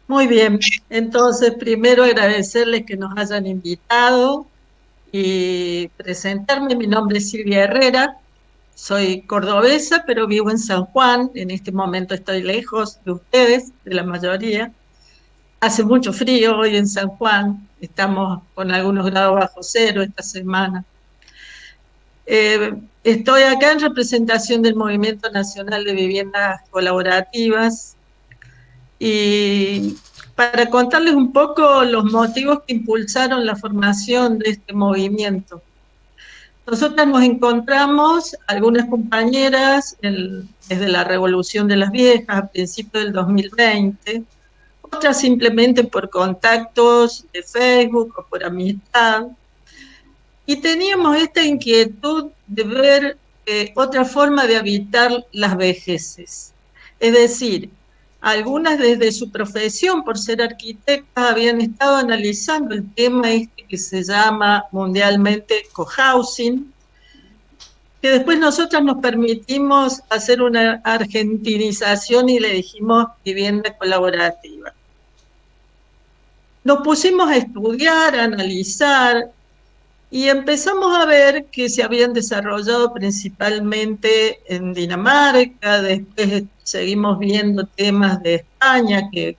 Muy bien, entonces primero agradecerles que nos hayan invitado y presentarme. Mi nombre es Silvia Herrera, soy cordobesa, pero vivo en San Juan. En este momento estoy lejos de ustedes, de la mayoría. Hace mucho frío hoy en San Juan, estamos con algunos grados bajo cero esta semana. Estoy acá en representación del Movimiento Nacional de Viviendas Colaborativas y para contarles un poco los motivos que impulsaron la formación de este movimiento. Nosotras nos encontramos, algunas compañeras, desde la Revolución de las Viejas, a principios del 2020, otras simplemente por contactos de Facebook o por amistad, y teníamos esta inquietud de ver otra forma de habitar las vejeces. Es decir, algunas desde su profesión, por ser arquitectas, habían estado analizando el tema este que se llama mundialmente cohousing, que después nosotras nos permitimos hacer una argentinización y le dijimos vivienda colaborativa. Nos pusimos a estudiar, a analizar, y empezamos a ver que se habían desarrollado principalmente en Dinamarca. Después seguimos viendo temas de España que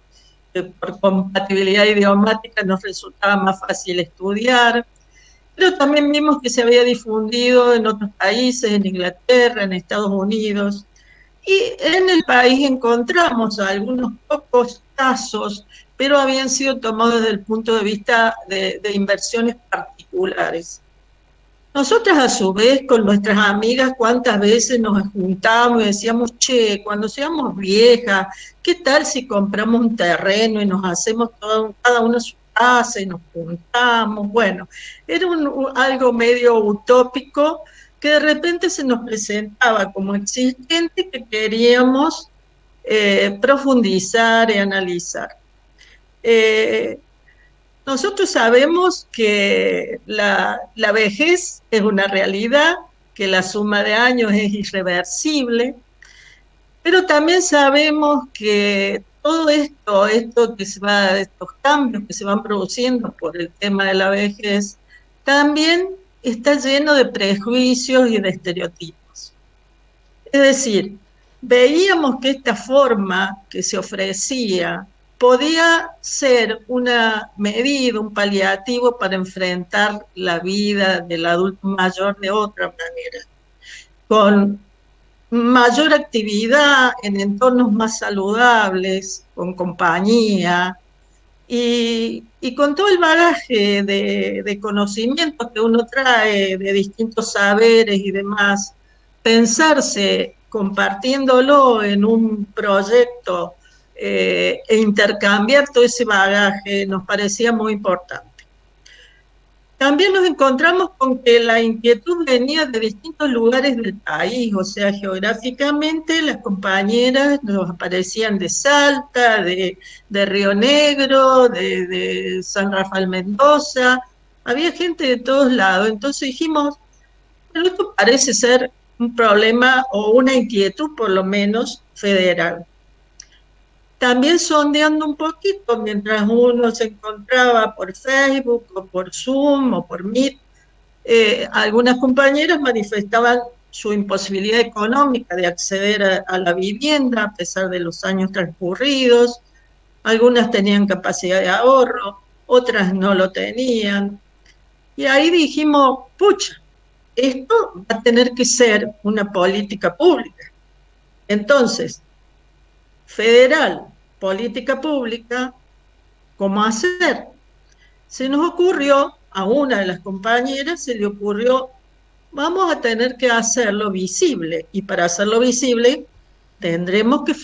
por compatibilidad idiomática nos resultaba más fácil estudiar, pero también vimos que se había difundido en otros países, en Inglaterra, en Estados Unidos, y en el país encontramos algunos pocos casos, pero habían sido tomados desde el punto de vista de inversiones particulares. Nosotras a su vez con nuestras amigas cuántas veces nos juntábamos y decíamos, che, cuando seamos viejas, ¿qué tal si compramos un terreno y nos hacemos cada uno su casa y nos juntamos? Bueno, era algo medio utópico que de repente se nos presentaba como existente que queríamos profundizar y analizar. Eh, Nosotros sabemos que la vejez es una realidad, que la suma de años es irreversible, pero también sabemos que todo esto que se va, estos cambios que se van produciendo por el tema de la vejez, también está lleno de prejuicios y de estereotipos. Es decir, veíamos que esta forma que se ofrecía podía ser una medida, un paliativo para enfrentar la vida del adulto mayor de otra manera, con mayor actividad en entornos más saludables, con compañía y con todo el bagaje de conocimientos que uno trae de distintos saberes y demás, pensarse compartiéndolo en un proyecto e intercambiar todo ese bagaje nos parecía muy importante. También nos encontramos con que la inquietud venía de distintos lugares del país, o sea, geográficamente las compañeras nos aparecían de Salta, de Río Negro, de San Rafael Mendoza, había gente de todos lados, entonces dijimos, bueno, esto parece ser un problema o una inquietud por lo menos federal. También sondeando un poquito mientras uno se encontraba por Facebook o por Zoom o por Meet, algunas compañeras manifestaban su imposibilidad económica de acceder a la vivienda a pesar de los años transcurridos. Algunas tenían capacidad de ahorro, otras no lo tenían. Y ahí dijimos, pucha, esto va a tener que ser una política pública. Entonces, federal, política pública, ¿cómo hacer? Se nos ocurrió, a una de las compañeras se le ocurrió, vamos a tener que hacerlo visible, y para hacerlo visible tendremos que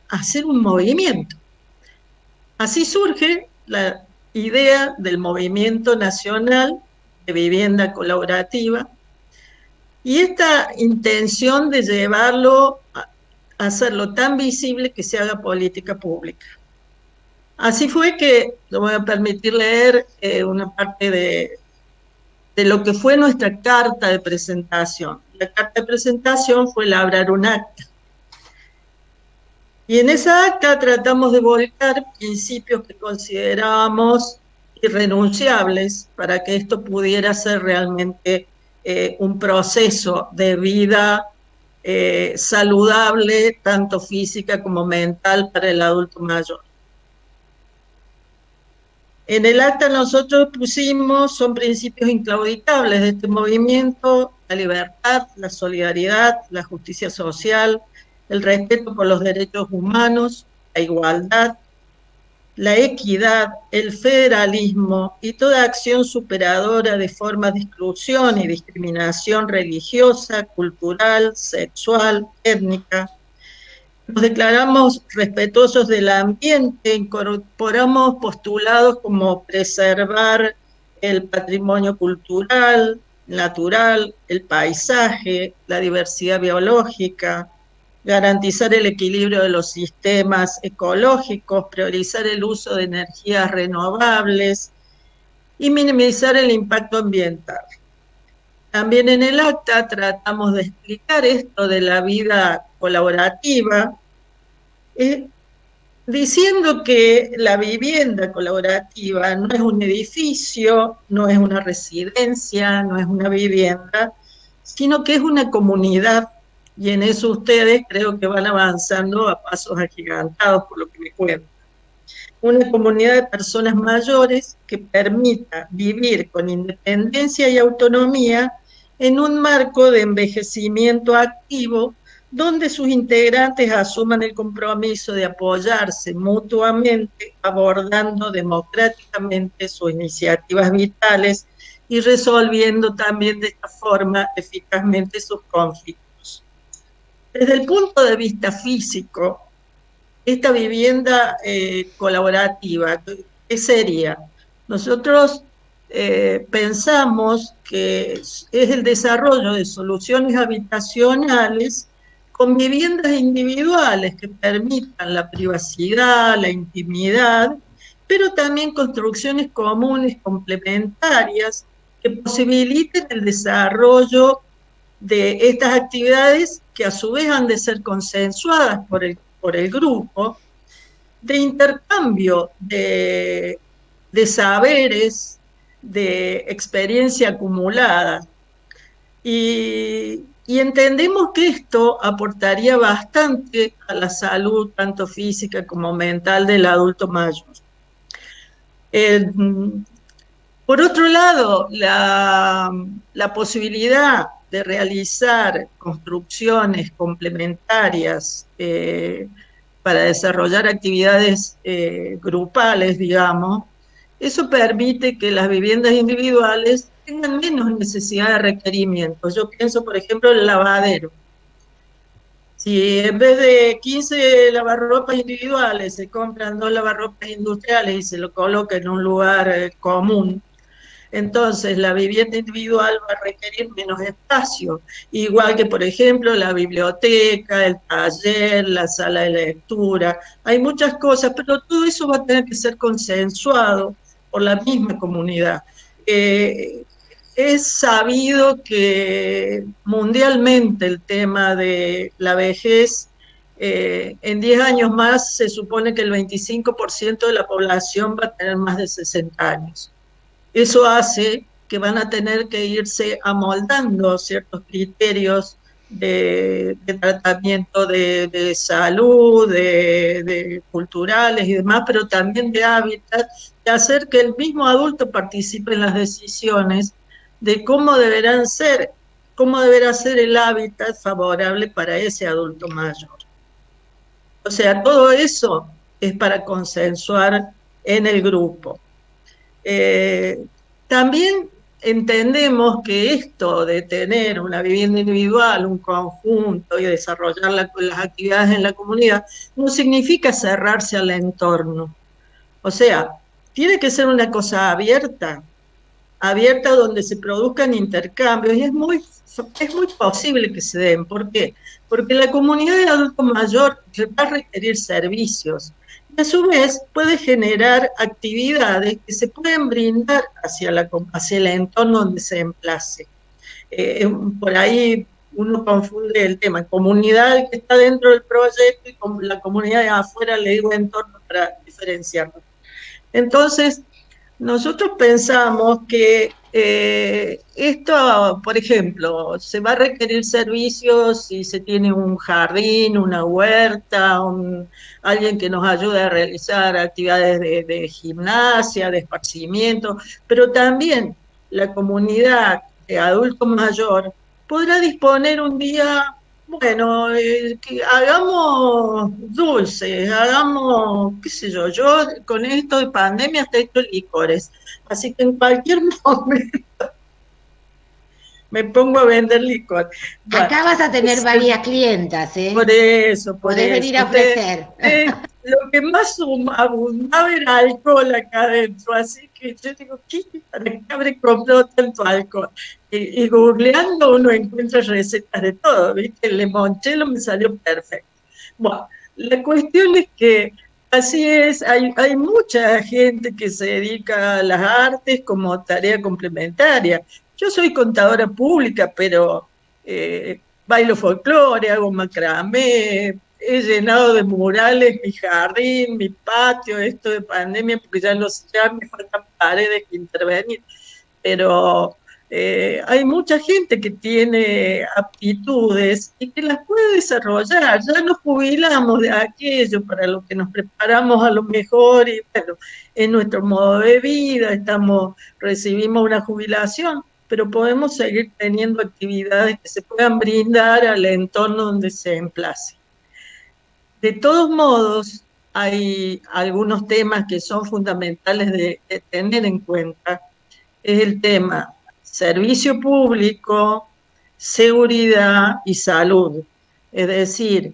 hacer un movimiento. Así surge la idea del Movimiento Nacional de Vivienda Colaborativa y esta intención de llevarlo a hacerlo tan visible que se haga política pública. Así fue que, le voy a permitir leer una parte de lo que fue nuestra carta de presentación. La carta de presentación fue elaborar un acta. Y en esa acta tratamos de volcar principios que considerábamos irrenunciables para que esto pudiera ser realmente un proceso de vida saludable, tanto física como mental, para el adulto mayor. En el acta nosotros pusimos, son principios inclauditables de este movimiento: la libertad, la solidaridad, la justicia social, el respeto por los derechos humanos, la igualdad, la equidad, el federalismo y toda acción superadora de formas de exclusión y discriminación religiosa, cultural, sexual, étnica. Nos declaramos respetuosos del ambiente, incorporamos postulados como preservar el patrimonio cultural, natural, el paisaje, la diversidad biológica, garantizar el equilibrio de los sistemas ecológicos, priorizar el uso de energías renovables y minimizar el impacto ambiental. También en el acta tratamos de explicar esto de la vida colaborativa, eh, diciendo que la vivienda colaborativa no es un edificio, no es una residencia, no es una vivienda, sino que es una comunidad. Y en eso ustedes creo que van avanzando a pasos agigantados, por lo que me cuentan. Una comunidad de personas mayores que permita vivir con independencia y autonomía en un marco de envejecimiento activo, donde sus integrantes asuman el compromiso de apoyarse mutuamente, abordando democráticamente sus iniciativas vitales y resolviendo también de esta forma eficazmente sus conflictos. Desde el punto de vista físico, esta vivienda colaborativa, ¿qué sería? Nosotros pensamos que es el desarrollo de soluciones habitacionales con viviendas individuales que permitan la privacidad, la intimidad, pero también construcciones comunes complementarias que posibiliten el desarrollo de estas actividades, que a su vez han de ser consensuadas por el grupo, de intercambio de saberes, de experiencia acumulada. Y entendemos que esto aportaría bastante a la salud, tanto física como mental, del adulto mayor. Eh, por otro lado, la posibilidad de realizar construcciones complementarias para desarrollar actividades grupales, digamos, eso permite que las viviendas individuales tengan menos necesidad de requerimientos. Yo pienso, por ejemplo, en el lavadero. Si en vez de 15 lavarropas individuales se compran 2 lavarropas industriales y se lo coloca en un lugar común, entonces la vivienda individual va a requerir menos espacio, igual que, por ejemplo, la biblioteca, el taller, la sala de lectura. Hay muchas cosas, pero todo eso va a tener que ser consensuado por la misma comunidad. Es sabido que mundialmente el tema de la vejez, en 10 años más se supone que el 25% de la población va a tener más de 60 años. Eso hace que van a tener que irse amoldando ciertos criterios de tratamiento de salud, culturales y demás, pero también de hábitat, de hacer que el mismo adulto participe en las decisiones de cómo deberá ser el hábitat favorable para ese adulto mayor. O sea, todo eso es para consensuar en el grupo. También entendemos que esto de tener una vivienda individual, un conjunto y desarrollar las actividades en la comunidad, no significa cerrarse al entorno. O sea, tiene que ser una cosa abierta donde se produzcan intercambios, y es muy posible que se den. ¿Por qué? Porque la comunidad de adulto mayor va a requerir servicios, y a su vez puede generar actividades que se pueden brindar hacia el entorno donde se emplace. Por ahí uno confunde el tema, comunidad que está dentro del proyecto y con la comunidad de afuera, le digo entorno para diferenciarlo. Entonces, nosotros pensamos que esto, por ejemplo, se va a requerir servicios si se tiene un jardín, una huerta, alguien que nos ayude a realizar actividades de gimnasia, de esparcimiento, pero también la comunidad de adulto mayor podrá disponer un día, bueno, que hagamos dulces, hagamos, qué sé yo con esto de pandemia hasta he hecho licores, así que en cualquier momento me pongo a vender licor. Bueno, Acá vas a tener varias clientas, por ¿eh? eso, por Podés eso. venir a ofrecer. Lo que más abundaba era alcohol acá adentro, así que yo digo, ¿para qué habré comprado tanto alcohol? Y googleando uno encuentra recetas de todo, ¿viste? El limoncello me salió perfecto. Bueno, la cuestión es que así es, hay mucha gente que se dedica a las artes como tarea complementaria. Yo soy contadora pública, pero bailo folclore, hago macramé, he llenado de murales mi jardín, mi patio, esto de pandemia, porque ya me faltan paredes que intervenir, pero hay mucha gente que tiene aptitudes y que las puede desarrollar. Ya nos jubilamos de aquello para lo que nos preparamos a lo mejor y bueno, en nuestro modo de vida, recibimos una jubilación, pero podemos seguir teniendo actividades que se puedan brindar al entorno donde se emplace. De todos modos, hay algunos temas que son fundamentales de tener en cuenta. Es el tema servicio público, seguridad y salud. Es decir,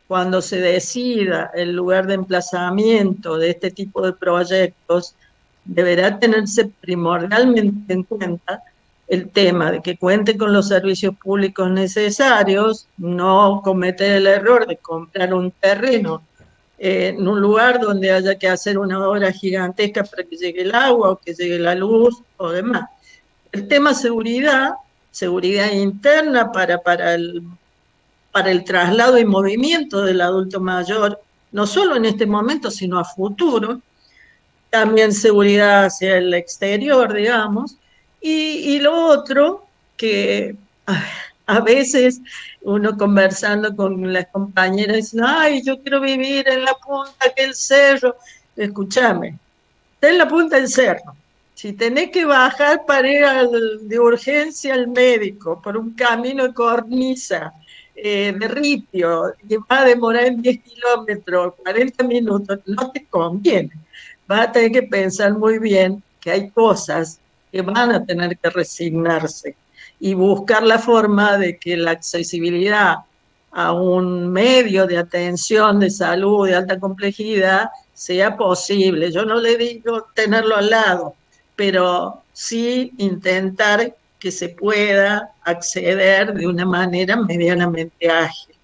cuando se decida el lugar de emplazamiento de este tipo de proyectos, deberá tenerse primordialmente en cuenta el tema de que cuente con los servicios públicos necesarios, no cometer el error de comprar un terreno en un lugar donde haya que hacer una obra gigantesca para que llegue el agua o que llegue la luz o demás. El tema seguridad, seguridad interna para el traslado y movimiento del adulto mayor, no solo en este momento, sino a futuro, también seguridad hacia el exterior, digamos, y lo otro que a veces uno conversando con las compañeras dice, ay, yo quiero vivir en la punta del cerro, escúchame, está en la punta del cerro. Si tenés que bajar para ir de urgencia al médico por un camino de cornisa, de ripio, que va a demorar en 10 kilómetros, 40 minutos, no te conviene. Vas a tener que pensar muy bien que hay cosas que van a tener que resignarse y buscar la forma de que la accesibilidad a un medio de atención de salud de alta complejidad sea posible. Yo no le digo tenerlo al lado, pero sí intentar que se pueda acceder de una manera medianamente ágil.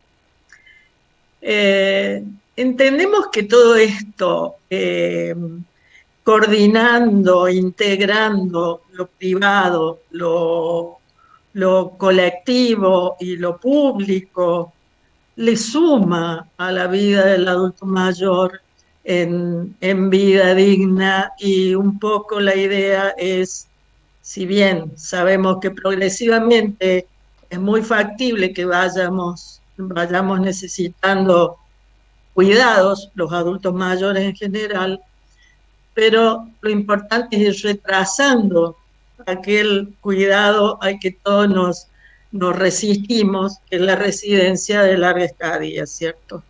Entendemos que todo esto, coordinando, integrando lo privado, lo colectivo y lo público, le suma a la vida del adulto mayor en vida digna y un poco la idea es, si bien sabemos que progresivamente es muy factible que vayamos necesitando cuidados, los adultos mayores en general, pero lo importante es ir retrasando aquel cuidado al que todos nos resistimos, que es la residencia de larga estadía, ¿cierto?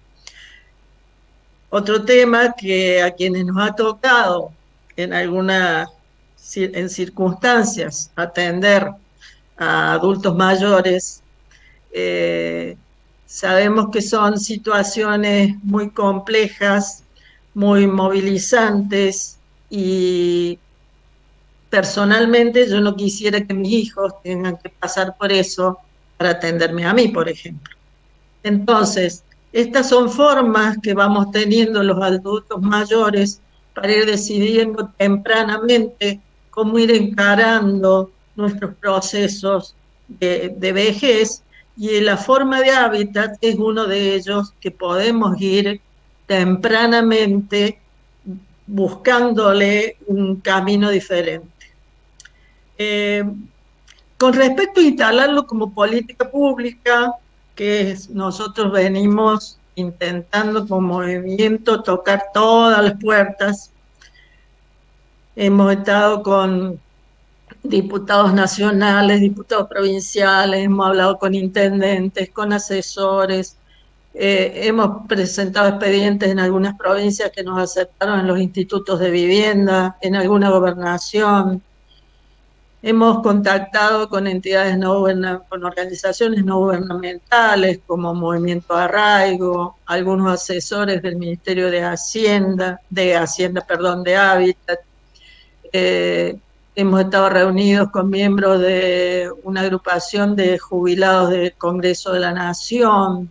Otro tema que a quienes nos ha tocado en circunstancias atender a adultos mayores, eh, sabemos que son situaciones muy complejas, muy movilizantes y personalmente yo no quisiera que mis hijos tengan que pasar por eso para atenderme a mí, por ejemplo. Entonces, estas son formas que vamos teniendo los adultos mayores para ir decidiendo tempranamente cómo ir encarando nuestros procesos de vejez y la forma de hábitat es uno de ellos que podemos ir tempranamente buscándole un camino diferente. Eh, con respecto a instalarlo como política pública, nosotros venimos intentando como movimiento tocar todas las puertas. Hemos estado con diputados nacionales, diputados provinciales, hemos hablado con intendentes, con asesores, hemos presentado expedientes en algunas provincias que nos aceptaron en los institutos de vivienda, en alguna gobernación. Hemos contactado con entidades con organizaciones no gubernamentales como Movimiento Arraigo, algunos asesores del Ministerio perdón, de Hábitat. Eh, Hemos estado reunidos con miembros de una agrupación de jubilados del Congreso de la Nación.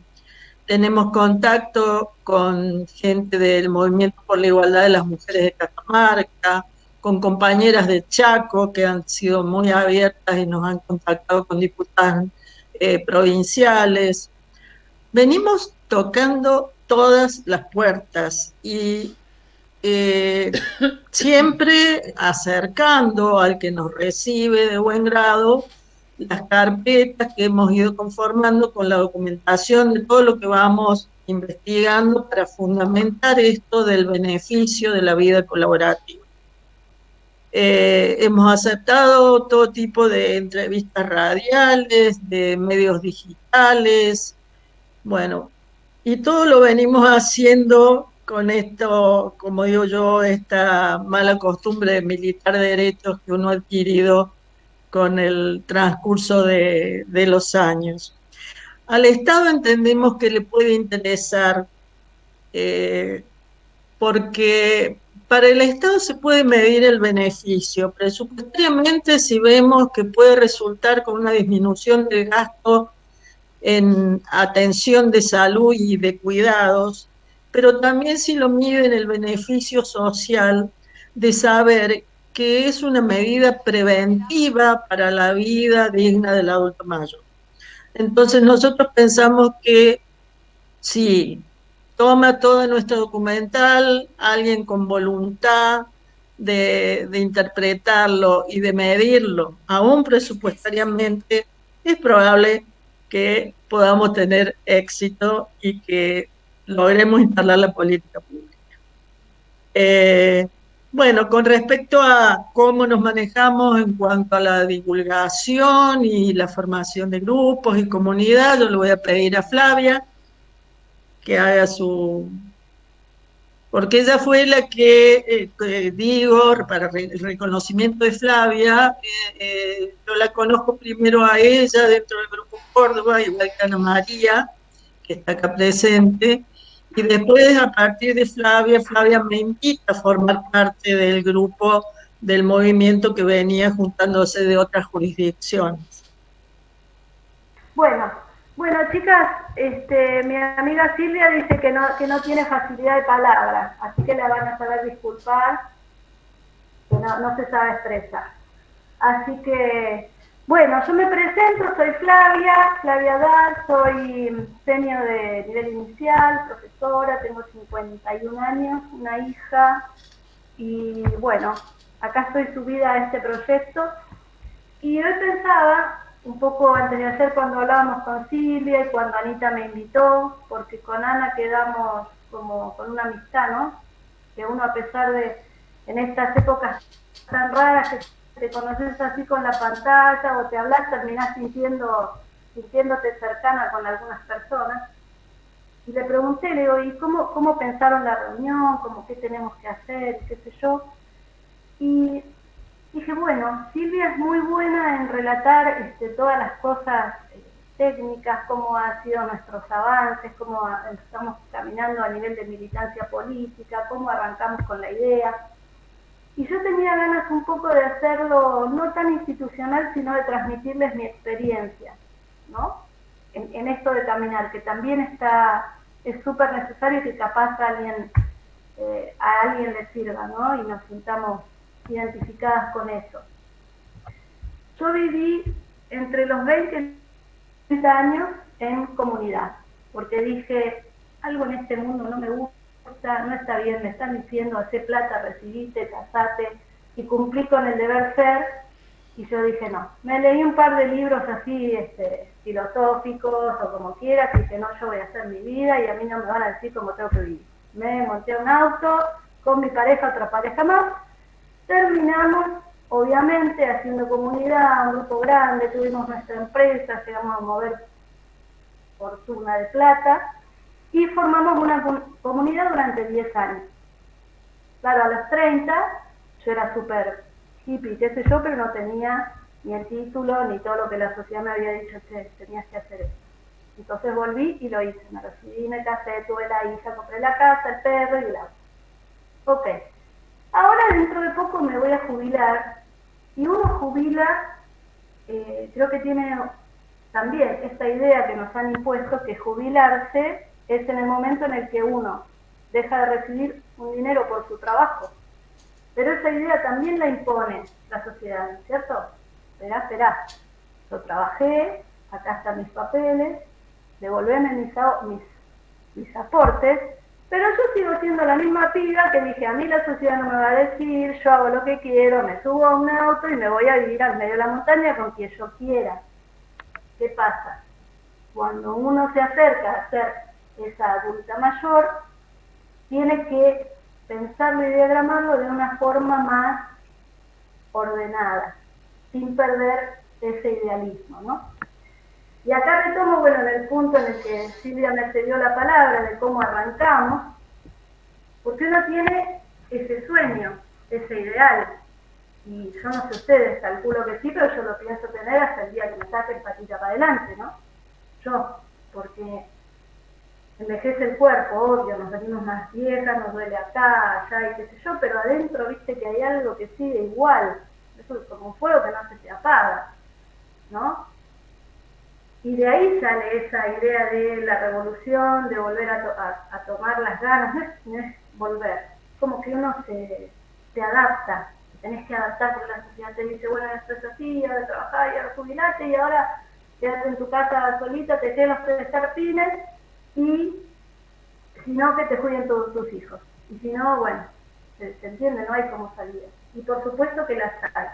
Tenemos contacto con gente del Movimiento por la Igualdad de las Mujeres de Catamarca, con compañeras de Chaco que han sido muy abiertas y nos han contactado con diputadas provinciales. Venimos tocando todas las puertas y eh, siempre acercando al que nos recibe de buen grado las carpetas que hemos ido conformando con la documentación de todo lo que vamos investigando para fundamentar esto del beneficio de la vida colaborativa. Hemos aceptado todo tipo de entrevistas radiales, de medios digitales, bueno, y todo lo venimos haciendo con esto, como digo yo, esta mala costumbre de militar derechos que uno ha adquirido con el transcurso de los años. Al Estado entendemos que le puede interesar eh, porque para el Estado se puede medir el beneficio. Presupuestariamente, si vemos que puede resultar con una disminución del gasto en atención de salud y de cuidados, pero también si lo miden el beneficio social de saber que es una medida preventiva para la vida digna del adulto mayor. Entonces nosotros pensamos que si toma toda nuestra documental, alguien con voluntad de interpretarlo y de medirlo, aún presupuestariamente, es probable que podamos tener éxito y que logremos instalar la política pública. Eh, bueno, con respecto a cómo nos manejamos en cuanto a la divulgación y la formación de grupos y comunidad, yo le voy a pedir a Flavia que haga porque ella fue la que digo, para el reconocimiento de Flavia, yo la conozco primero a ella dentro del Grupo Córdoba, igual que Ana María, que está acá presente, y después a partir de Flavia, Flavia me invita a formar parte del grupo del movimiento que venía juntándose de otras jurisdicciones. Bueno, bueno, chicas, mi amiga Silvia dice que no tiene facilidad de palabra, así que la van a saber disculpar, que no se sabe expresar. Así que, bueno, yo me presento, soy Flavia Dar, soy senior de nivel inicial, profesora, tengo 51 años, una hija, y bueno, acá estoy subida a este proyecto. Y hoy pensaba, un poco antes de ayer cuando hablábamos con Silvia y cuando Anita me invitó, porque con Ana quedamos como con una amistad, ¿no? Que uno a pesar de, en estas épocas tan raras que te conoces así con la pantalla o te hablas, terminás sintiéndote cercana con algunas personas. Y le pregunté, le digo, ¿y cómo pensaron la reunión? ¿Cómo qué tenemos que hacer? ¿Qué sé yo? Y dije, bueno, Silvia es muy buena en relatar todas las cosas técnicas, cómo han sido nuestros avances, cómo estamos caminando a nivel de militancia política, cómo arrancamos con la idea. Y yo tenía ganas un poco de hacerlo no tan institucional, sino de transmitirles mi experiencia, ¿no? En esto de caminar, que también es súper necesario y que capaz a alguien le sirva, ¿no? Y nos sintamos identificadas con eso. Yo viví entre los 20 y 30 años en comunidad, porque dije, algo en este mundo no me gusta, no está bien, me están diciendo, hacé plata, recibiste, casate, y cumplí con el deber ser, y yo dije, no. Me leí un par de libros así, filosóficos o como quieras, y dije, no, yo voy a hacer mi vida y a mí no me van a decir cómo tengo que vivir. Me monté a un auto con mi pareja, otra pareja más, terminamos, obviamente, haciendo comunidad, un grupo grande, tuvimos nuestra empresa, llegamos a mover fortuna de plata y formamos una comunidad durante 10 años. Claro, a los 30 yo era súper hippie, qué sé yo, pero no tenía ni el título ni todo lo que la sociedad me había dicho, che, tenías que hacer esto. Entonces volví y lo hice, me recibí, me casé, tuve la hija, compré la casa, el perro y el auto. Ok, ahora dentro de poco me voy a jubilar y uno jubila, creo que tiene también esta idea que nos han impuesto que jubilarse es en el momento en el que uno deja de recibir un dinero por su trabajo. Pero esa idea también la impone la sociedad, ¿cierto? Esperá. Yo trabajé, acá están mis papeles, devolveme mis aportes, pero yo sigo siendo la misma piba que dije, a mí la sociedad no me va a decir, yo hago lo que quiero, me subo a un auto y me voy a vivir al medio de la montaña con quien yo quiera. ¿Qué pasa? Cuando uno se acerca a ser esa adulta mayor, tiene que pensarlo y diagramarlo de una forma más ordenada, sin perder ese idealismo, ¿no? Y acá retomo, bueno, en el punto en el que Silvia me cedió la palabra de cómo arrancamos, porque uno tiene ese sueño, ese ideal, y yo no sé ustedes, calculo que sí, pero yo lo pienso tener hasta el día que me saquen patita para adelante, ¿no? Yo, porque envejece el cuerpo, obvio, nos venimos más viejas, nos duele acá, allá y qué sé yo, pero adentro viste que hay algo que sigue igual, eso es como un fuego que no se te apaga, ¿no? Y de ahí sale esa idea de la revolución, de volver a tomar las ganas, no es volver, como que uno se adapta, tenés que adaptar porque la sociedad te dice, bueno, esto es así, ahora trabajás y ahora jubilate y ahora quedate en tu casa solita, te quedan los 3 sartines y si no, que te cuiden todos tus hijos. Y si no, bueno, se entiende, no hay como salida. Y por supuesto que las hay.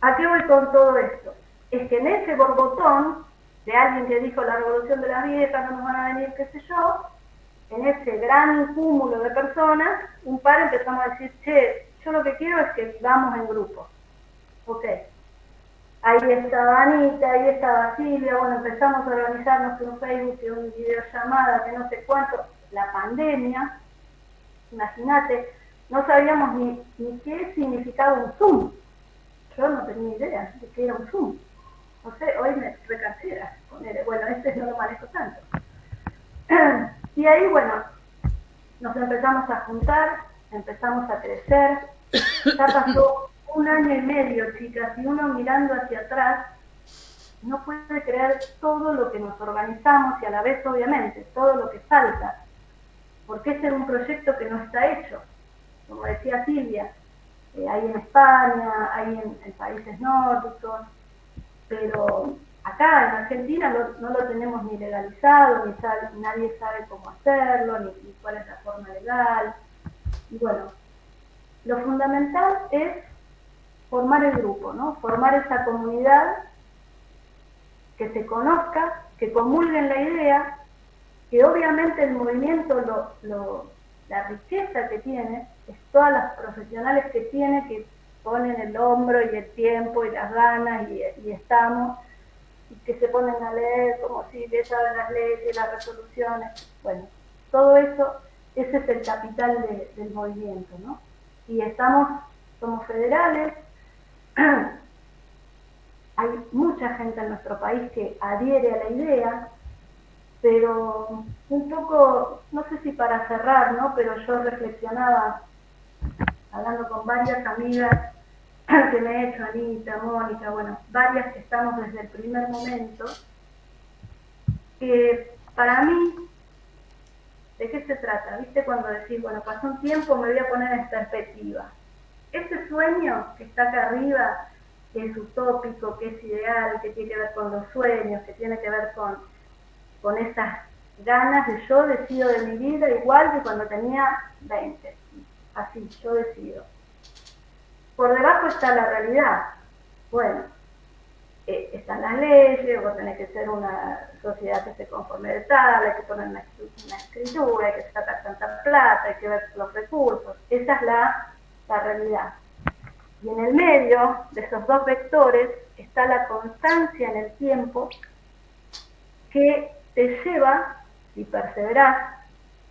¿A qué voy con todo esto? Es que en ese borbotón de alguien que dijo la revolución de las viejas, no nos van a venir, qué sé yo, en ese gran cúmulo de personas, un par empezamos a decir, che, yo lo que quiero es que vivamos en grupo. Ok. Ahí estaba Anita, ahí estaba Silvia, bueno, empezamos a organizarnos en un Facebook, en una videollamada, que no sé cuánto, la pandemia, imagínate, no sabíamos ni qué significaba un Zoom. Yo no tenía idea de qué era un Zoom. No sé, hoy me recansera poner, bueno, no lo manejo tanto. Y ahí, bueno, nos empezamos a juntar, empezamos a crecer, ya pasó 1 año y medio, chicas, y uno mirando hacia atrás no puede creer todo lo que nos organizamos y a la vez, obviamente, todo lo que falta, porque este es un proyecto que no está hecho, como decía Silvia, hay en España, hay en países nórdicos, pero acá en Argentina no lo tenemos ni legalizado, nadie sabe cómo hacerlo, ni cuál es la forma legal, y bueno, lo fundamental es formar el grupo, ¿no? Formar esa comunidad que se conozca, que comulguen la idea, que obviamente el movimiento, la riqueza que tiene, es todas las profesionales que tiene, que ponen el hombro y el tiempo y las ganas y estamos, y que se ponen a leer como si le saben las leyes, las resoluciones, bueno, todo eso, ese es el capital del movimiento, ¿no? Y somos federales, hay mucha gente en nuestro país que adhiere a la idea, pero un poco, no sé si para cerrar, ¿no? Pero yo reflexionaba, hablando con varias amigas que me he hecho, Anita, Mónica, bueno, varias que estamos desde el primer momento, que para mí, ¿de qué se trata? ¿Viste cuando decís, bueno, pasó un tiempo, me voy a poner en perspectiva? Ese sueño que está acá arriba, que es utópico, que es ideal, que tiene que ver con los sueños, que tiene que ver con esas ganas de yo decido de mi vida igual que cuando tenía 20. Así, yo decido. Por debajo está la realidad. Bueno, están las leyes, vos tenés que ser una sociedad que se conforme de tal, hay que poner una escritura, hay que sacar tanta plata, hay que ver los recursos. Esa es la realidad. Y en el medio de esos dos vectores está la constancia en el tiempo que te lleva, si perseverás,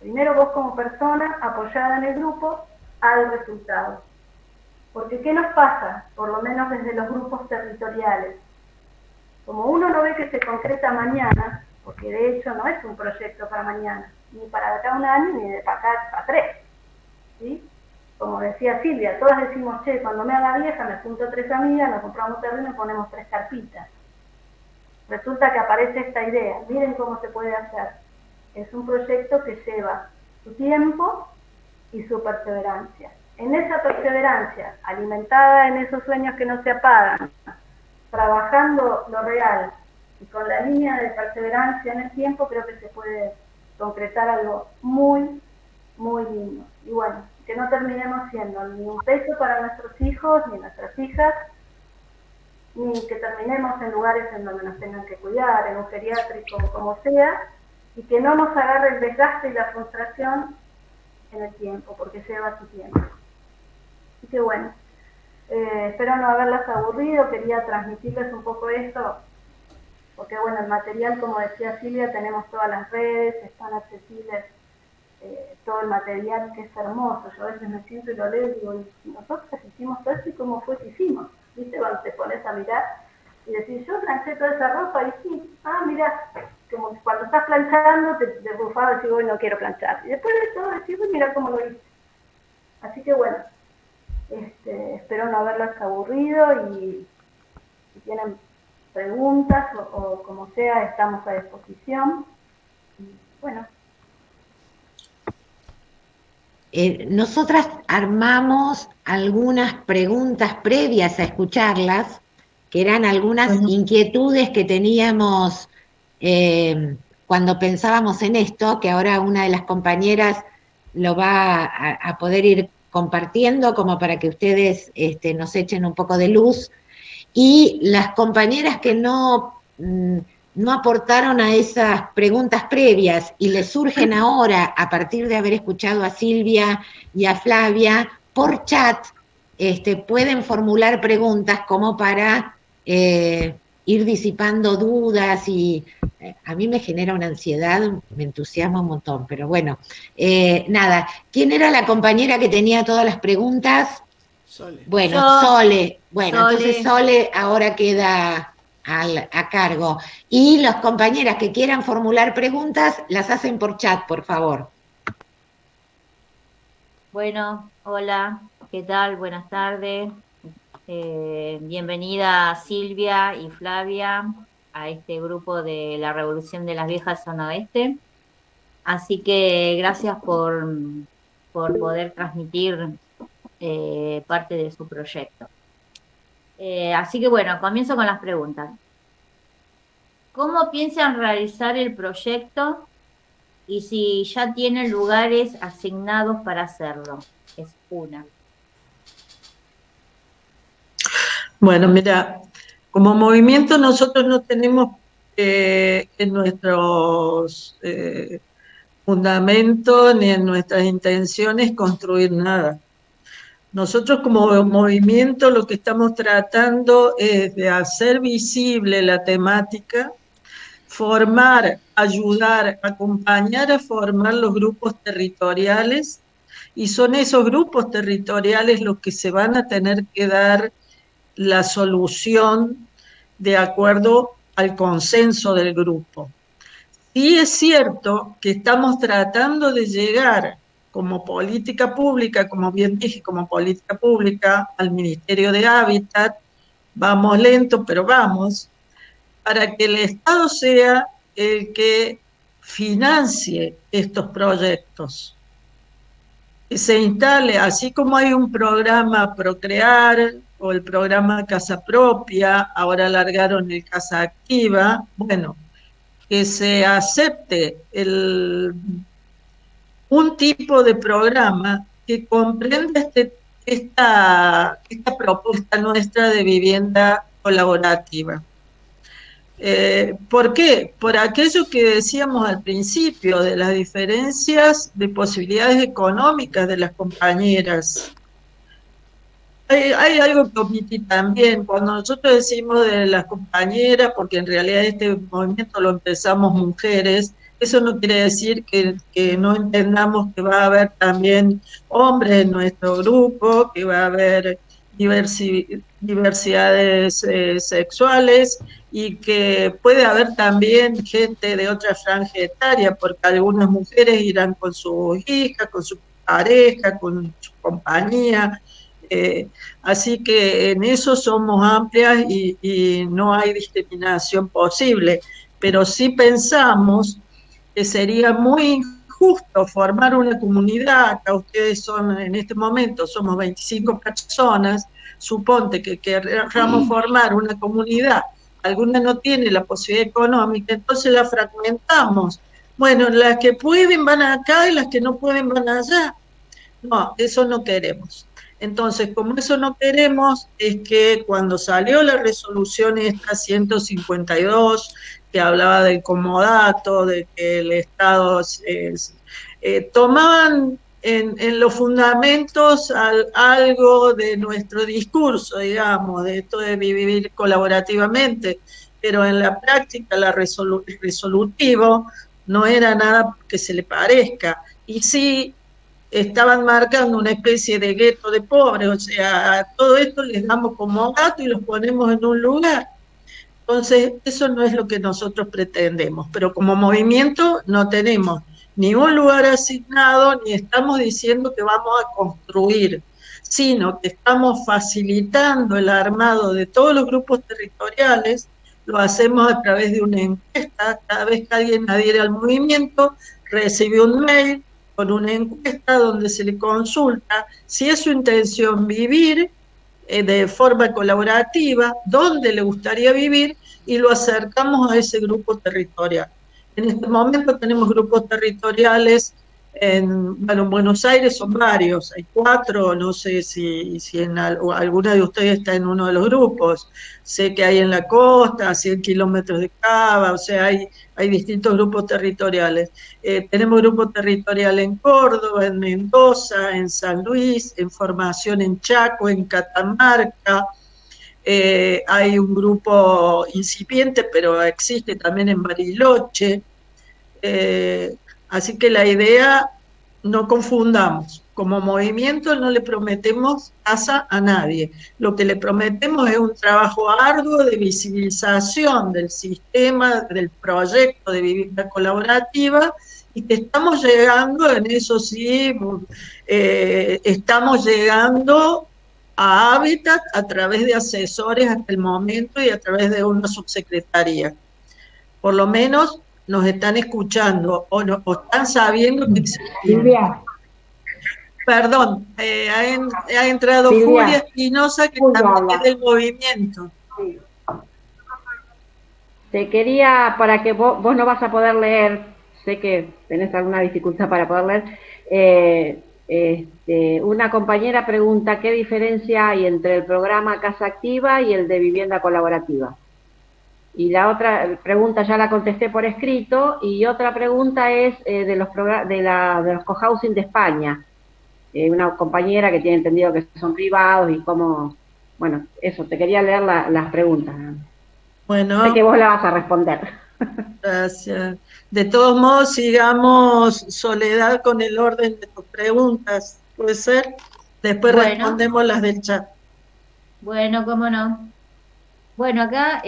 primero vos como persona apoyada en el grupo, al resultado. Porque ¿qué nos pasa? Por lo menos desde los grupos territoriales. Como uno no ve que se concreta mañana, porque de hecho no es un proyecto para mañana, ni para acá un año, ni de para acá a 3. ¿Sí? Como decía Silvia, todas decimos, che, cuando me haga vieja me junto 3 amigas, nos compramos un terreno y ponemos 3 carpitas. Resulta que aparece esta idea, miren cómo se puede hacer. Es un proyecto que lleva su tiempo y su perseverancia. En esa perseverancia, alimentada en esos sueños que no se apagan, trabajando lo real y con la línea de perseverancia en el tiempo, creo que se puede concretar algo muy, muy lindo. Y bueno, que no terminemos siendo ni un peso para nuestros hijos ni nuestras hijas, ni que terminemos en lugares en donde nos tengan que cuidar, en un geriátrico, como sea, y que no nos agarre el desgaste y la frustración en el tiempo, porque lleva su tiempo. Así que bueno, espero no haberlas aburrido, quería transmitirles un poco esto, porque bueno, el material, como decía Silvia, tenemos todas las redes, están accesibles todo el material, que es hermoso. Yo a veces me siento y lo leo y digo, ¿y nosotros hicimos todo esto y cómo fue que hicimos? ¿Viste? Cuando te pones a mirar y decís, yo planché toda esa ropa y sí, mirá, como cuando estás planchando te bufás y decís, hoy no quiero planchar. Y después de todo decís, mirá cómo lo hice. Así que bueno, espero no haberlas aburrido y si tienen preguntas o como sea, estamos a disposición. Y bueno. Nosotras armamos algunas preguntas previas a escucharlas, que eran algunas inquietudes que teníamos cuando pensábamos en esto, que ahora una de las compañeras lo va a poder ir compartiendo como para que ustedes nos echen un poco de luz. Y las compañeras que no aportaron a esas preguntas previas y les surgen ahora a partir de haber escuchado a Silvia y a Flavia por chat, pueden formular preguntas como para ir disipando dudas y a mí me genera una ansiedad, me entusiasma un montón, pero bueno, nada. ¿Quién era la compañera que tenía todas las preguntas? Sole. Bueno, Yo, Sole. Bueno, Sole. entonces Sole ahora queda a cargo. Y las compañeras que quieran formular preguntas, las hacen por chat, por favor. Bueno, hola, ¿qué tal? Buenas tardes. Bienvenida Silvia y Flavia a este grupo de la Revolución de las Viejas Zona Oeste. Así que gracias por poder transmitir parte de su proyecto. Así que bueno, comienzo con las preguntas. ¿Cómo piensan realizar el proyecto y si ya tienen lugares asignados para hacerlo? Es una. Bueno, mira, como movimiento nosotros no tenemos en nuestros fundamentos ni en nuestras intenciones construir nada. Nosotros como movimiento lo que estamos tratando es de hacer visible la temática, formar, ayudar, acompañar a formar los grupos territoriales, y son esos grupos territoriales los que se van a tener que dar la solución de acuerdo al consenso del grupo. Sí es cierto que estamos tratando de llegar como política pública, como bien dije, como política pública al Ministerio de Hábitat, vamos lento, pero vamos, para que el Estado sea el que financie estos proyectos. Que se instale, así como hay un programa Procrear o el programa Casa Propia, ahora alargaron el Casa Activa, bueno, que se acepte un tipo de programa que comprenda esta propuesta nuestra de vivienda colaborativa. ¿Por qué? Por aquello que decíamos al principio, de las diferencias de posibilidades económicas de las compañeras. Hay algo que omití también, cuando nosotros decimos de las compañeras, porque en realidad este movimiento lo empezamos mujeres, eso no quiere decir que no entendamos que va a haber también hombres en nuestro grupo, que va a haber diversidades sexuales y que puede haber también gente de otra franja etaria, porque algunas mujeres irán con sus hijas, con su pareja, con su compañía. Así que en eso somos amplias y no hay discriminación posible, pero sí pensamos que sería muy injusto formar una comunidad. Acá ustedes son, en este momento somos 25 personas, suponte que queramos formar una comunidad, alguna no tiene la posibilidad económica, entonces la fragmentamos. Bueno, las que pueden van acá y las que no pueden van allá. No, eso no queremos. Entonces, como eso no queremos, es que cuando salió la resolución esta 152, que hablaba del comodato, de que el Estado tomaban en los fundamentos algo de nuestro discurso, digamos, de esto de vivir colaborativamente, pero en la práctica el resolutivo no era nada que se le parezca. Y sí estaban marcando una especie de gueto de pobres, o sea, a todo esto les damos como gato y los ponemos en un lugar. Entonces, eso no es lo que nosotros pretendemos, pero como movimiento no tenemos ni un lugar asignado, ni estamos diciendo que vamos a construir, sino que estamos facilitando el armado de todos los grupos territoriales, lo hacemos a través de una encuesta, cada vez que alguien adhiere al movimiento, recibe un mail con una encuesta donde se le consulta si es su intención vivir de forma colaborativa, dónde le gustaría vivir y lo acercamos a ese grupo territorial. En este momento tenemos grupos territoriales en Buenos Aires son varios, hay 4, no sé si alguna de ustedes está en uno de los grupos, sé que hay en la costa, a 100 kilómetros de Cava, o sea, hay distintos grupos territoriales. Tenemos grupo territorial en Córdoba, en Mendoza, en San Luis, en formación en Chaco, en Catamarca. Hay un grupo incipiente, pero existe también en Bariloche. Así que la idea, no confundamos, como movimiento no le prometemos casa a nadie, lo que le prometemos es un trabajo arduo de visibilización del sistema, del proyecto de vivienda colaborativa, y que estamos llegando, en eso sí, estamos llegando a Hábitat a través de asesores hasta el momento y a través de una subsecretaría. Por lo menos nos están escuchando o están sabiendo que existimos. Silvia. Perdón, ha entrado Silvia. Julia Espinosa, que también es del movimiento. Sí. Te quería, para que vos no vas a poder leer, sé que tenés alguna dificultad para poder leer, una compañera pregunta qué diferencia hay entre el programa Casa Activa y el de vivienda colaborativa. Y la otra pregunta ya la contesté por escrito, y otra pregunta es de los cohousing de España. Una compañera que tiene entendido que son privados y cómo... Bueno, eso, te quería leer las preguntas. Bueno. Sé que vos la vas a responder. Gracias. De todos modos, sigamos, Soledad, con el orden de tus preguntas. ¿Puede ser? Después respondemos las del chat. Bueno, cómo no. Bueno, acá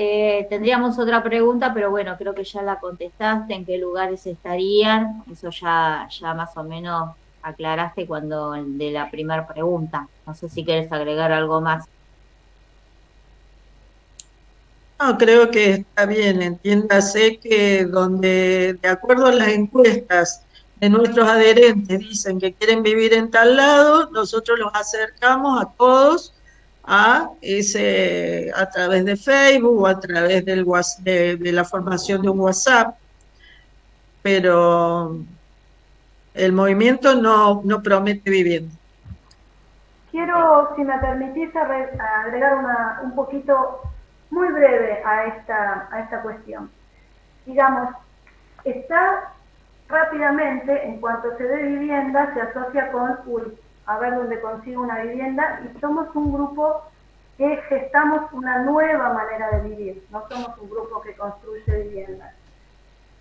tendríamos otra pregunta, pero bueno, creo que ya la contestaste, en qué lugares estarían, eso ya más o menos aclaraste de la primera pregunta. No sé si quieres agregar algo más. No, creo que está bien, entiéndase que donde, de acuerdo a las encuestas de nuestros adherentes, dicen que quieren vivir en tal lado, nosotros los acercamos a todos a través de Facebook o a través de la formación de un WhatsApp, pero el movimiento no promete vivienda. Quiero, si me permitís, agregar un poquito muy breve a esta cuestión. Digamos, está rápidamente, en cuanto se dé vivienda, se asocia con, a ver dónde consigo una vivienda, y somos un grupo que gestamos una nueva manera de vivir, no somos un grupo que construye viviendas.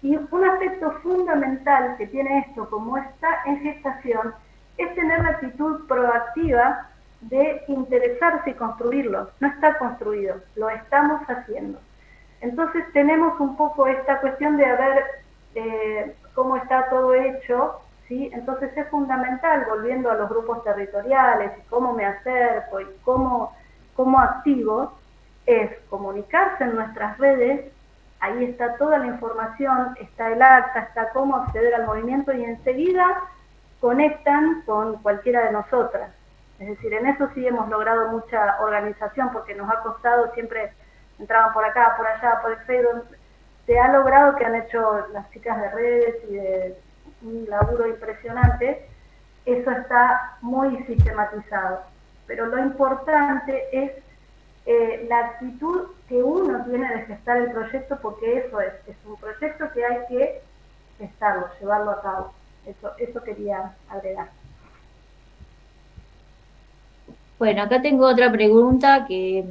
Y un aspecto fundamental que tiene esto, como está en gestación, es tener la actitud proactiva de interesarse y construirlo. No está construido, lo estamos haciendo. Entonces tenemos un poco esta cuestión de ver cómo está todo hecho, ¿sí? Entonces es fundamental, volviendo a los grupos territoriales, cómo me acerco y cómo activo, es comunicarse en nuestras redes. Ahí está toda la información, está el acta, está cómo acceder al movimiento, y enseguida conectan con cualquiera de nosotras. Es decir, en eso sí hemos logrado mucha organización, porque nos ha costado, siempre entraban por acá, por allá, por el Facebook. Se ha logrado, que han hecho las chicas de redes y de un laburo impresionante. Eso está muy sistematizado. Pero lo importante es la actitud que uno tiene de gestar el proyecto, porque eso es un proyecto que hay que gestarlo, llevarlo a cabo. Eso quería agregar. Bueno, acá tengo otra pregunta que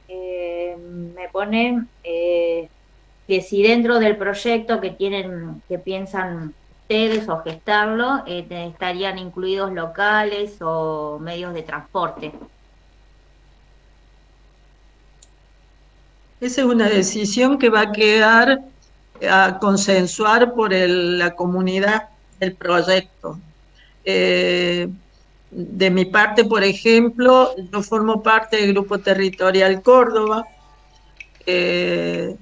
me pone que si dentro del proyecto que piensan ustedes o gestarlo, estarían incluidos locales o medios de transporte. Esa es una decisión que va a quedar a consensuar por la comunidad del proyecto. De mi parte, por ejemplo, yo formo parte del Grupo Territorial Córdoba. En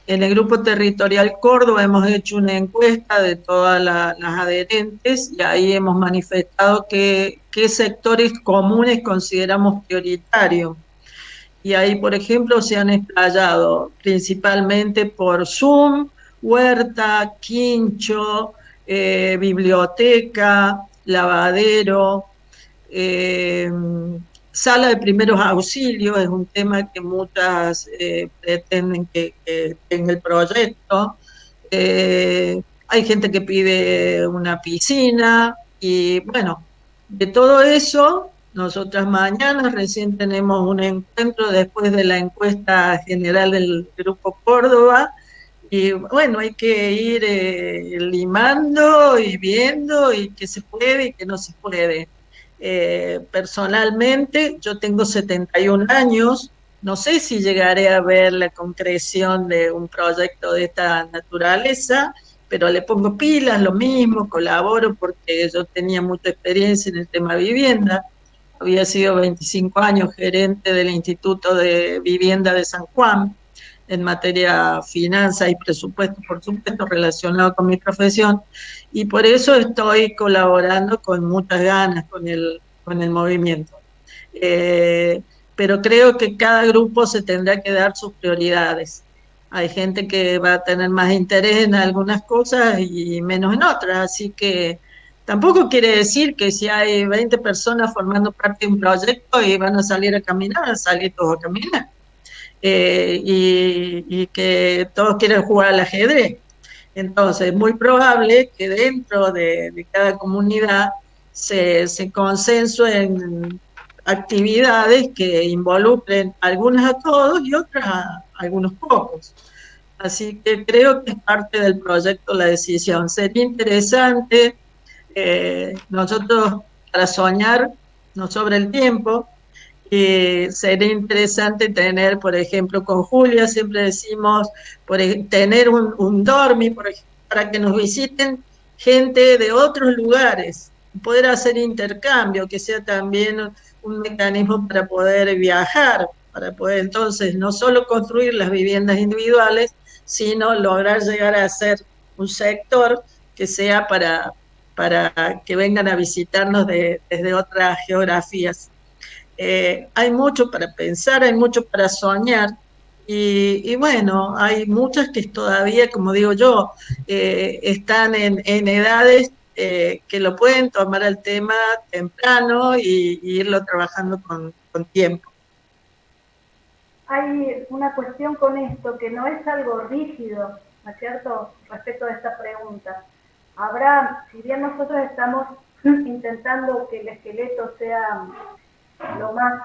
el Grupo Territorial Córdoba hemos hecho una encuesta de todas las adherentes, y ahí hemos manifestado qué sectores comunes consideramos prioritarios. Y ahí, por ejemplo, se han explayado principalmente por Zoom, huerta, quincho, biblioteca, lavadero, eh, sala de primeros auxilios. Es un tema que muchas pretenden que en el proyecto. Hay gente que pide una piscina, y bueno, de todo eso, nosotras mañana recién tenemos un encuentro después de la encuesta general del Grupo Córdoba, y bueno, hay que ir limando y viendo y qué se puede y qué no se puede. Personalmente, yo tengo 71 años, no sé si llegaré a ver la concreción de un proyecto de esta naturaleza, pero le pongo pilas, lo mismo, colaboro, porque yo tenía mucha experiencia en el tema vivienda. Había sido 25 años gerente del Instituto de Vivienda de San Juan, en materia finanzas y presupuesto, por supuesto, relacionado con mi profesión, y por eso estoy colaborando con muchas ganas con el movimiento. Pero creo que cada grupo se tendrá que dar sus prioridades. Hay gente que va a tener más interés en algunas cosas y menos en otras, así que tampoco quiere decir que si hay 20 personas formando parte de un proyecto y van a salir a caminar, van a salir todos a caminar. Y que todos quieren jugar al ajedrez. Entonces, es muy probable que dentro de cada comunidad se consensúen actividades que involucren algunas a todos y otras a algunos pocos. Así que creo que es parte del proyecto la decisión. Sería interesante, nosotros para soñar nos sobra el tiempo. Sería interesante tener, por ejemplo, con Julia siempre decimos, tener un dormi, por ejemplo, para que nos visiten gente de otros lugares, poder hacer intercambio, que sea también un mecanismo para poder viajar, para poder entonces no solo construir las viviendas individuales, sino lograr llegar a ser un sector que sea para que vengan a visitarnos desde otras geografías. hay mucho para pensar, hay mucho para soñar. Y bueno, hay muchas que todavía, como digo yo, están en edades que lo pueden tomar el tema temprano y irlo trabajando con tiempo. Hay una cuestión con esto que no es algo rígido, ¿no es cierto?, respecto a esta pregunta. Habrá, si bien nosotros estamos intentando que el esqueleto sea lo más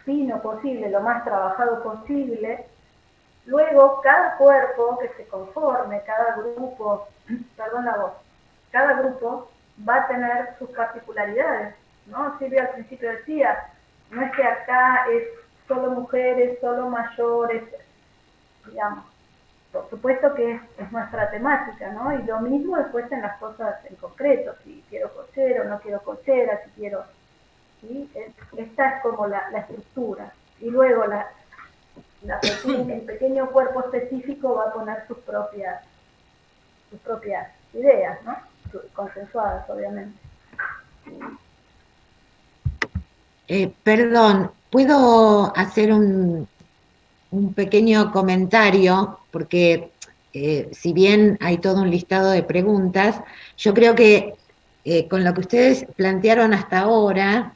fino posible, lo más trabajado posible, luego cada cuerpo que se conforme, cada grupo, perdón la voz, cada grupo va a tener sus particularidades, ¿no? Silvia al principio decía, no es que acá es solo mujeres, solo mayores, digamos. Por supuesto que es nuestra temática, ¿no? Y lo mismo después en las cosas en concreto, si quiero cochera o no quiero cochera, si quiero... ¿sí? Esta es como la estructura. Y luego el pequeño cuerpo específico va a poner sus propias ideas, ¿no? Consensuadas, obviamente. Perdón, ¿puedo hacer un pequeño comentario? Porque si bien hay todo un listado de preguntas, yo creo que con lo que ustedes plantearon hasta ahora,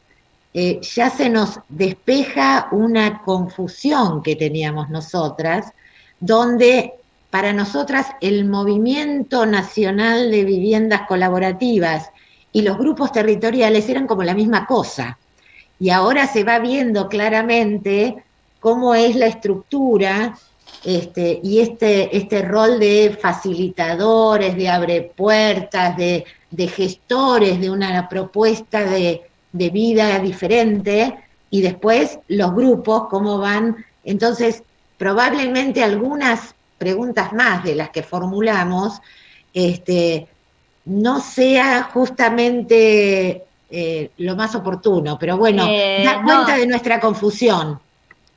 ya se nos despeja una confusión que teníamos nosotras, donde para nosotras el Movimiento Nacional de Viviendas Colaborativas y los grupos territoriales eran como la misma cosa. Y ahora se va viendo claramente cómo es la estructura y este rol de facilitadores, de abre puertas, de gestores de una propuesta de vida diferente, y después los grupos, cómo van. Entonces, probablemente algunas preguntas más de las que formulamos, no sea justamente lo más oportuno, pero bueno, da cuenta de nuestra confusión.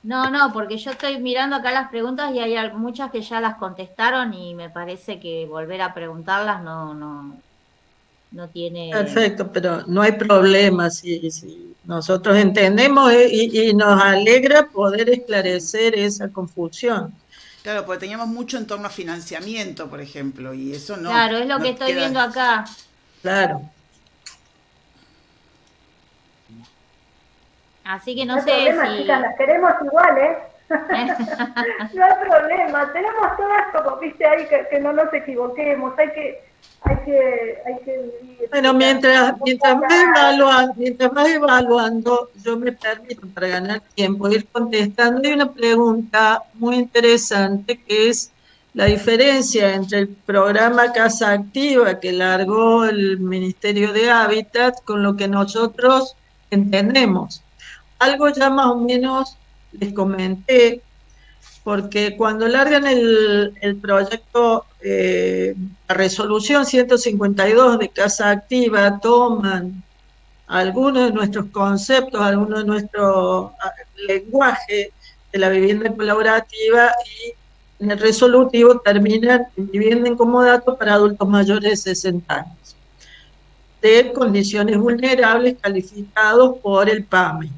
No, porque yo estoy mirando acá las preguntas y hay muchas que ya las contestaron y me parece que volver a preguntarlas no tiene... Perfecto, pero no hay problema si nosotros entendemos y nos alegra poder esclarecer esa confusión. Claro, porque teníamos mucho en torno a financiamiento, por ejemplo, y eso no. Claro, es lo no que estoy queda... viendo acá. Claro. Así que no hay sé problema, si... chicas, las queremos igual, ¿eh? No hay problema, tenemos todas como, viste, ahí que no nos equivoquemos, hay que vivir. Bueno, mientras vas evaluando, yo me permito, para ganar tiempo, ir contestando. Hay una pregunta muy interesante que es la diferencia entre el programa Casa Activa que largó el Ministerio de Hábitat con lo que nosotros entendemos. Algo ya más o menos les comenté, porque cuando largan el proyecto, la resolución 152 de Casa Activa, toman algunos de nuestros conceptos, algunos de nuestro lenguaje de la vivienda colaborativa, y en el resolutivo terminan en vivienda en comodato para adultos mayores de 60 años, de condiciones vulnerables calificados por el PAMI.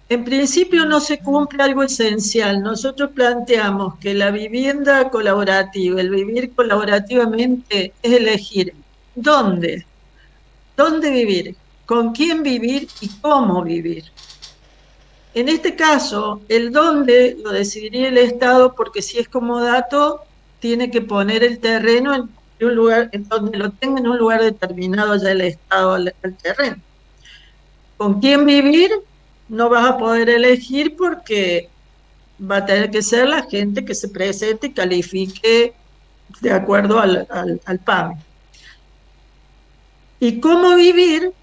En principio no se cumple algo esencial. Nosotros planteamos que la vivienda colaborativa, el vivir colaborativamente, es elegir dónde vivir, con quién vivir y cómo vivir. En este caso, el dónde lo decidiría el Estado, porque si es comodato, tiene que poner el terreno en un lugar, en donde lo tenga en un lugar determinado ya el Estado al terreno. ¿Con quién vivir? No vas a poder elegir porque va a tener que ser la gente que se presente y califique de acuerdo al PAMI. Y cómo vivir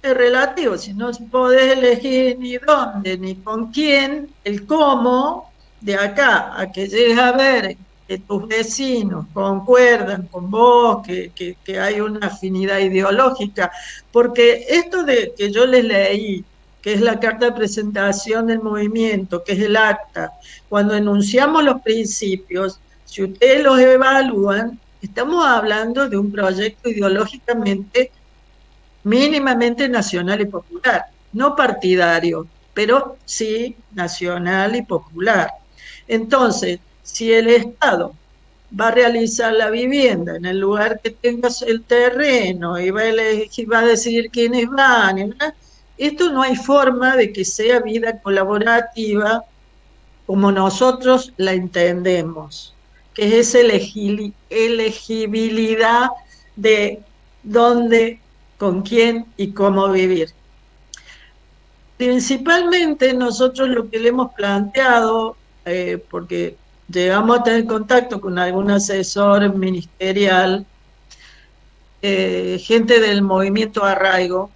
es relativo, si no podés elegir ni dónde, ni con quién, el cómo, de acá a que llegues a ver que tus vecinos concuerdan con vos, que hay una afinidad ideológica, porque esto de que yo les leí, que es la carta de presentación del movimiento, que es el acta, cuando enunciamos los principios, si ustedes los evalúan, estamos hablando de un proyecto ideológicamente mínimamente nacional y popular. no partidario, pero sí nacional y popular. Entonces, si el Estado va a realizar la vivienda en el lugar que tengas el terreno y va a, elegir, va a decidir quiénes van, ¿verdad? Esto no hay forma de que sea vida colaborativa como nosotros la entendemos, que es esa elegibilidad de dónde, con quién y cómo vivir. Principalmente nosotros lo que le hemos planteado, porque llegamos a tener contacto con algún asesor ministerial, gente del movimiento Arraigo,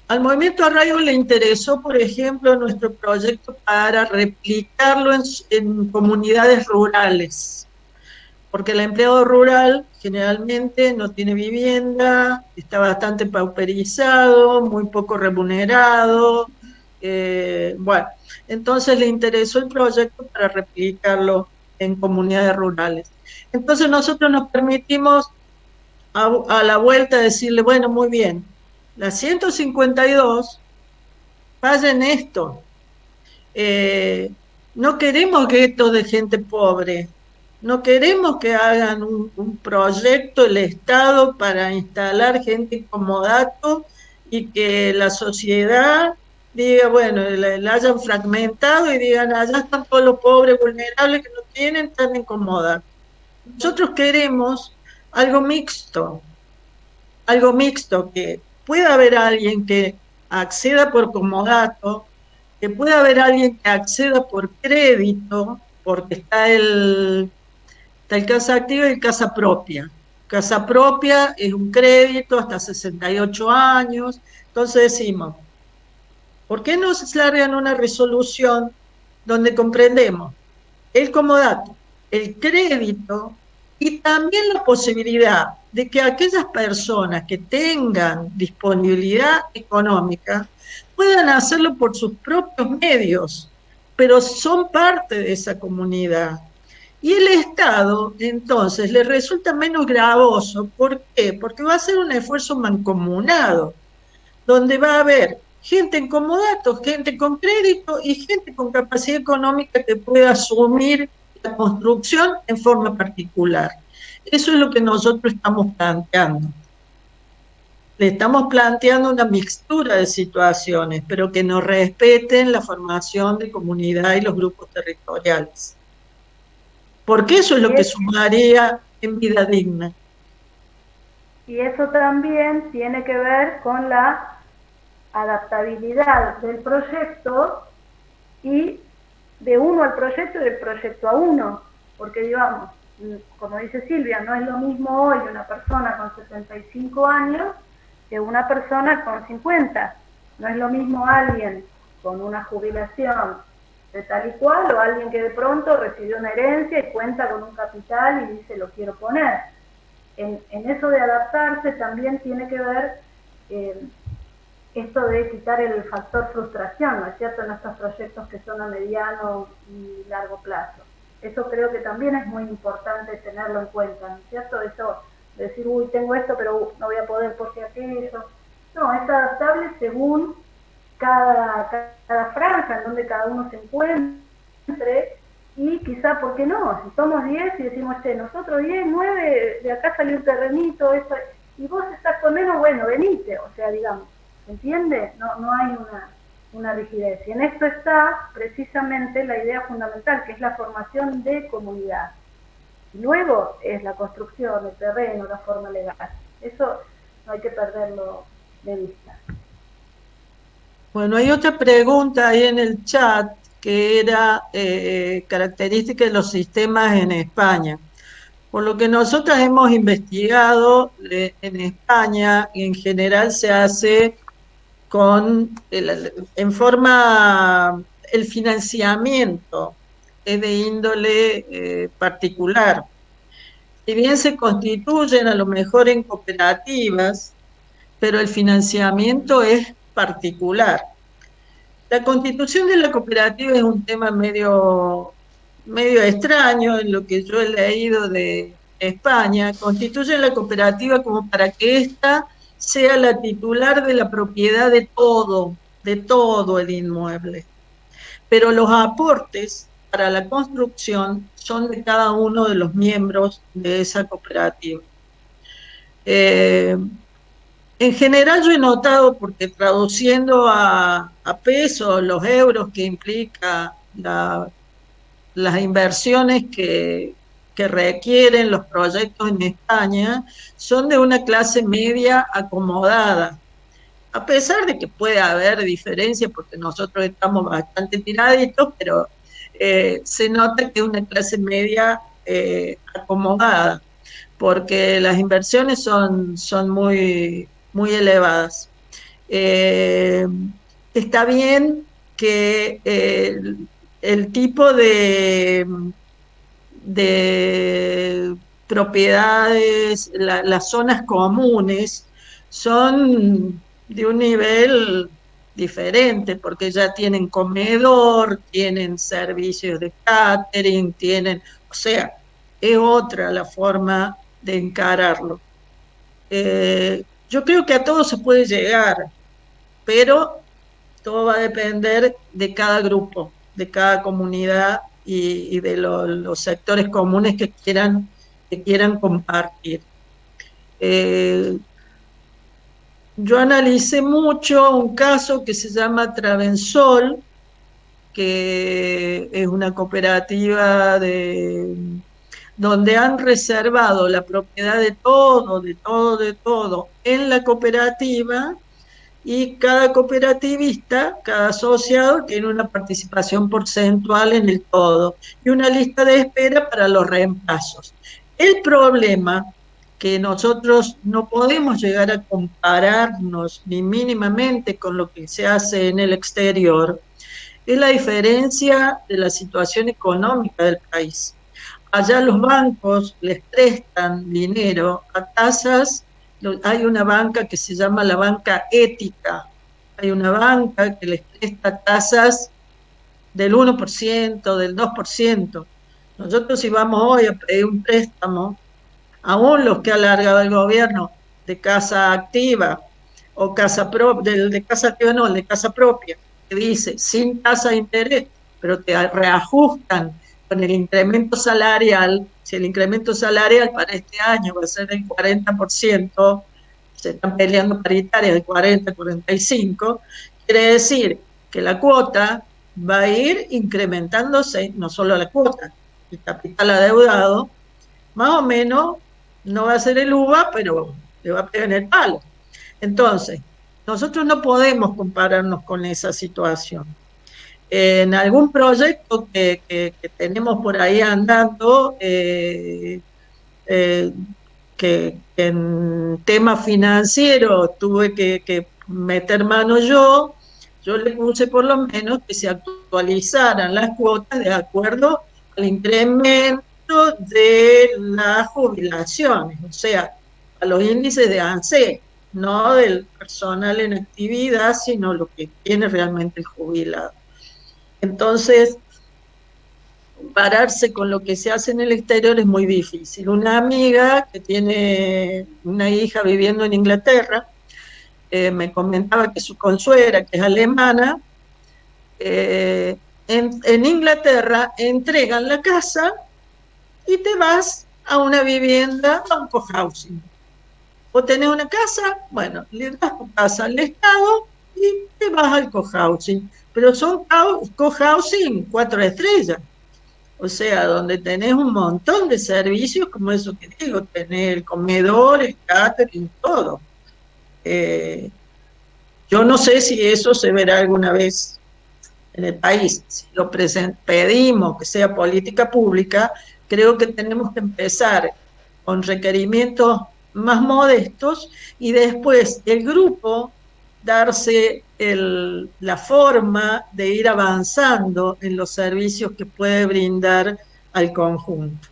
al movimiento Arraigo le interesó, por ejemplo, nuestro proyecto para replicarlo en comunidades rurales, porque el empleado rural generalmente no tiene vivienda, está bastante pauperizado, muy poco remunerado. Bueno, entonces le interesó el proyecto para replicarlo en comunidades rurales. Entonces nosotros nos permitimos a la vuelta decirle, bueno, muy bien, la 152 falla en esto. No queremos guetos de gente pobre, no queremos que hagan un proyecto el Estado para instalar gente incomodato y que la sociedad diga, bueno, la hayan fragmentado y digan, allá están todos los pobres vulnerables que no tienen, tan incomodados. Nosotros queremos algo mixto, que pueda haber alguien que acceda por comodato, que pueda haber alguien que acceda por crédito, porque está el casa activa y el casa propia. Casa propia es un crédito hasta 68 años, entonces decimos, ¿por qué no se largan una resolución donde comprendemos el comodato, el crédito y también la posibilidad de que aquellas personas que tengan disponibilidad económica puedan hacerlo por sus propios medios, pero son parte de esa comunidad? Y el Estado, entonces, le resulta menos gravoso. ¿Por qué? Porque va a ser un esfuerzo mancomunado, donde va a haber gente en comodato, gente con crédito y gente con capacidad económica que pueda asumir la construcción en forma particular. Eso es lo que nosotros estamos planteando. Le estamos planteando una mixtura de situaciones, pero que nos respeten la formación de comunidad y los grupos territoriales. Porque eso es lo que sumaría en vida digna. Y eso también tiene que ver con la adaptabilidad del proyecto y de uno al proyecto y del proyecto a uno, porque digamos, como dice Silvia, no es lo mismo hoy una persona con 75 años que una persona con 50, no es lo mismo alguien con una jubilación de tal y cual o alguien que de pronto recibió una herencia y cuenta con un capital y dice lo quiero poner. En eso de adaptarse también tiene que ver esto de quitar el factor frustración, ¿no es cierto?, en estos proyectos que son a mediano y largo plazo. Eso creo que también es muy importante tenerlo en cuenta, ¿no es cierto? Eso de decir, uy, tengo esto, pero no voy a poder porque aquello. No, es adaptable según cada franja en donde cada uno se encuentre y quizá, ¿por qué no? Si somos 10 y decimos, nosotros 10, 9, de acá salió un terrenito, eso, y vos estás con menos, bueno, venite, o sea, digamos, ¿entiende? No hay una rigidez. Y en esto está precisamente la idea fundamental, que es la formación de comunidad. Y luego es la construcción, el terreno, la forma legal. Eso no hay que perderlo de vista. Bueno, hay otra pregunta ahí en el chat que era característica de los sistemas en España. Por lo que nosotras hemos investigado, en España en general se hace en forma, el financiamiento es de índole particular. Si bien se constituyen a lo mejor en cooperativas, pero el financiamiento es particular. La constitución de la cooperativa es un tema medio extraño en lo que yo he leído de España. Constituyen la cooperativa como para que ésta sea la titular de la propiedad de todo el inmueble. Pero los aportes para la construcción son de cada uno de los miembros de esa cooperativa. En general yo he notado, porque traduciendo a pesos los euros que implica las inversiones que requieren los proyectos en España, son de una clase media acomodada. A pesar de que puede haber diferencias, porque nosotros estamos bastante tiraditos, pero se nota que es una clase media acomodada, porque las inversiones son muy elevadas. Está bien que el tipo de propiedades, las zonas comunes, son de un nivel diferente, porque ya tienen comedor, tienen servicios de catering, o sea, es otra la forma de encararlo. Yo creo que a todo se puede llegar, pero todo va a depender de cada grupo, de cada comunidad y de los sectores comunes que quieran compartir. Yo analicé mucho un caso que se llama Travensol, que es una cooperativa donde han reservado la propiedad de todo en la cooperativa, y cada cooperativista, cada asociado, tiene una participación porcentual en el todo y una lista de espera para los reemplazos. El problema que nosotros no podemos llegar a compararnos ni mínimamente con lo que se hace en el exterior es la diferencia de la situación económica del país. Allá los bancos les prestan dinero a tasas. Hay una banca que se llama la banca ética, hay una banca que les presta tasas del 1%, del 2%. Nosotros, si vamos hoy a pedir un préstamo, aún los que ha alargado el gobierno de casa activa o casa propia, de casa activa no, de casa propia, que dice sin tasa de interés, pero te reajustan con el incremento salarial. Si el incremento salarial para este año va a ser del 40%, se están peleando paritarias de 40, 45, quiere decir que la cuota va a ir incrementándose, no solo la cuota, el capital adeudado, más o menos, no va a ser el uva, pero le va a pegar en el palo. Entonces, nosotros no podemos compararnos con esa situación. En algún proyecto que tenemos por ahí andando, que en tema financiero tuve que meter mano yo le puse por lo menos que se actualizaran las cuotas de acuerdo al incremento de las jubilaciones, o sea, a los índices de ANSE, no del personal en actividad, sino lo que tiene realmente el jubilado. Entonces, compararse con lo que se hace en el exterior es muy difícil. Una amiga que tiene una hija viviendo en Inglaterra me comentaba que su consuegra, que es alemana, en Inglaterra entregan la casa y te vas a una vivienda, a un cohousing. O tenés una casa, bueno, le das tu casa al Estado y te vas al cohousing. Pero son cohousing 4 estrellas. O sea, donde tenés un montón de servicios, como eso que digo, tenés el comedor, el catering, todo. Yo no sé si eso se verá alguna vez en el país. Si lo pedimos que sea política pública, creo que tenemos que empezar con requerimientos más modestos y después el grupo darse la forma de ir avanzando en los servicios que puede brindar al conjunto.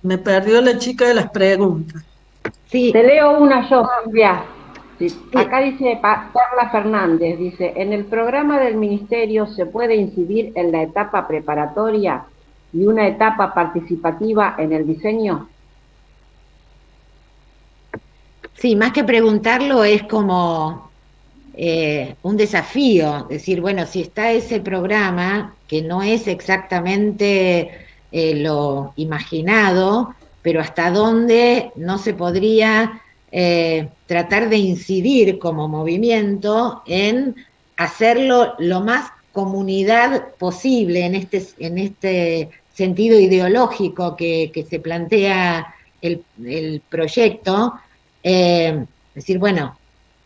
Me perdió la chica de las preguntas. Sí. Te leo una yo, Silvia. Sí, acá dice Carla Fernández, dice, ¿en el programa del Ministerio se puede incidir en la etapa preparatoria y una etapa participativa en el diseño? Sí, más que preguntarlo es como un desafío, decir, bueno, si está ese programa, que no es exactamente lo imaginado, pero hasta dónde no se podría tratar de incidir como movimiento en hacerlo lo más comunidad posible en este sentido ideológico que se plantea el proyecto. Decir, bueno,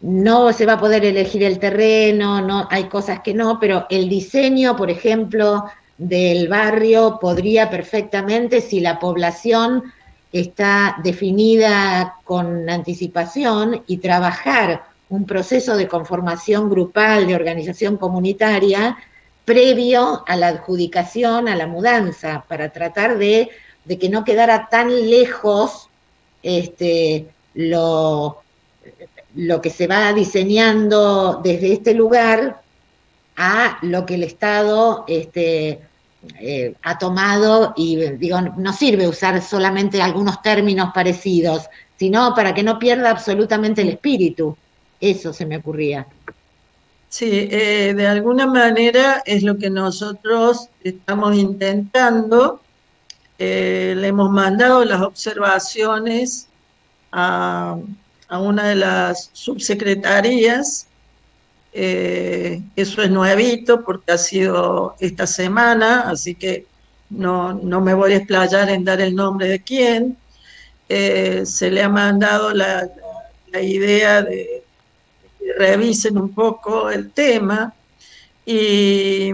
no se va a poder elegir el terreno, no, hay cosas que no, pero el diseño, por ejemplo, del barrio podría perfectamente, si la población está definida con anticipación, y trabajar un proceso de conformación grupal, de organización comunitaria, previo a la adjudicación, a la mudanza, para tratar de que no quedara tan lejos lo, lo que se va diseñando desde este lugar a lo que el Estado ha tomado. Y digo, no sirve usar solamente algunos términos parecidos, sino para que no pierda absolutamente el espíritu. Eso se me ocurría. Sí, de alguna manera es lo que nosotros estamos intentando. Le hemos mandado las observaciones a, a una de las subsecretarías. Eso es nuevito porque ha sido esta semana, así que no me voy a explayar en dar el nombre de quién. Se le ha mandado la idea de que revisen un poco el tema, y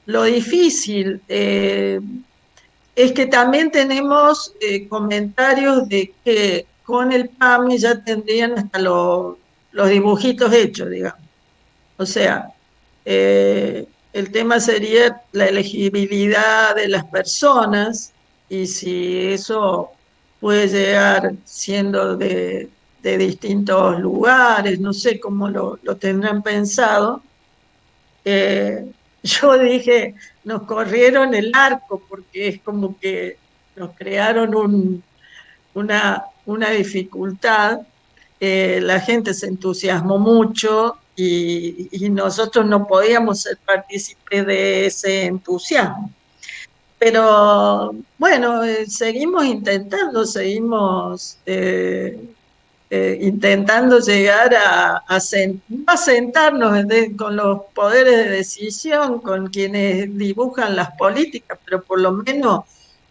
lo difícil es que también tenemos comentarios de que con el PAMI ya tendrían hasta los dibujitos hechos, digamos. O sea, el tema sería la elegibilidad de las personas, y si eso puede llegar siendo de distintos lugares, no sé cómo lo tendrán pensado. Eh, yo dije, nos corrieron el arco porque es como que nos crearon una dificultad. La gente se entusiasmó mucho, y nosotros no podíamos ser partícipes de ese entusiasmo. Pero bueno, seguimos intentando, seguimos intentando llegar no a sentarnos con los poderes de decisión, con quienes dibujan las políticas, pero por lo menos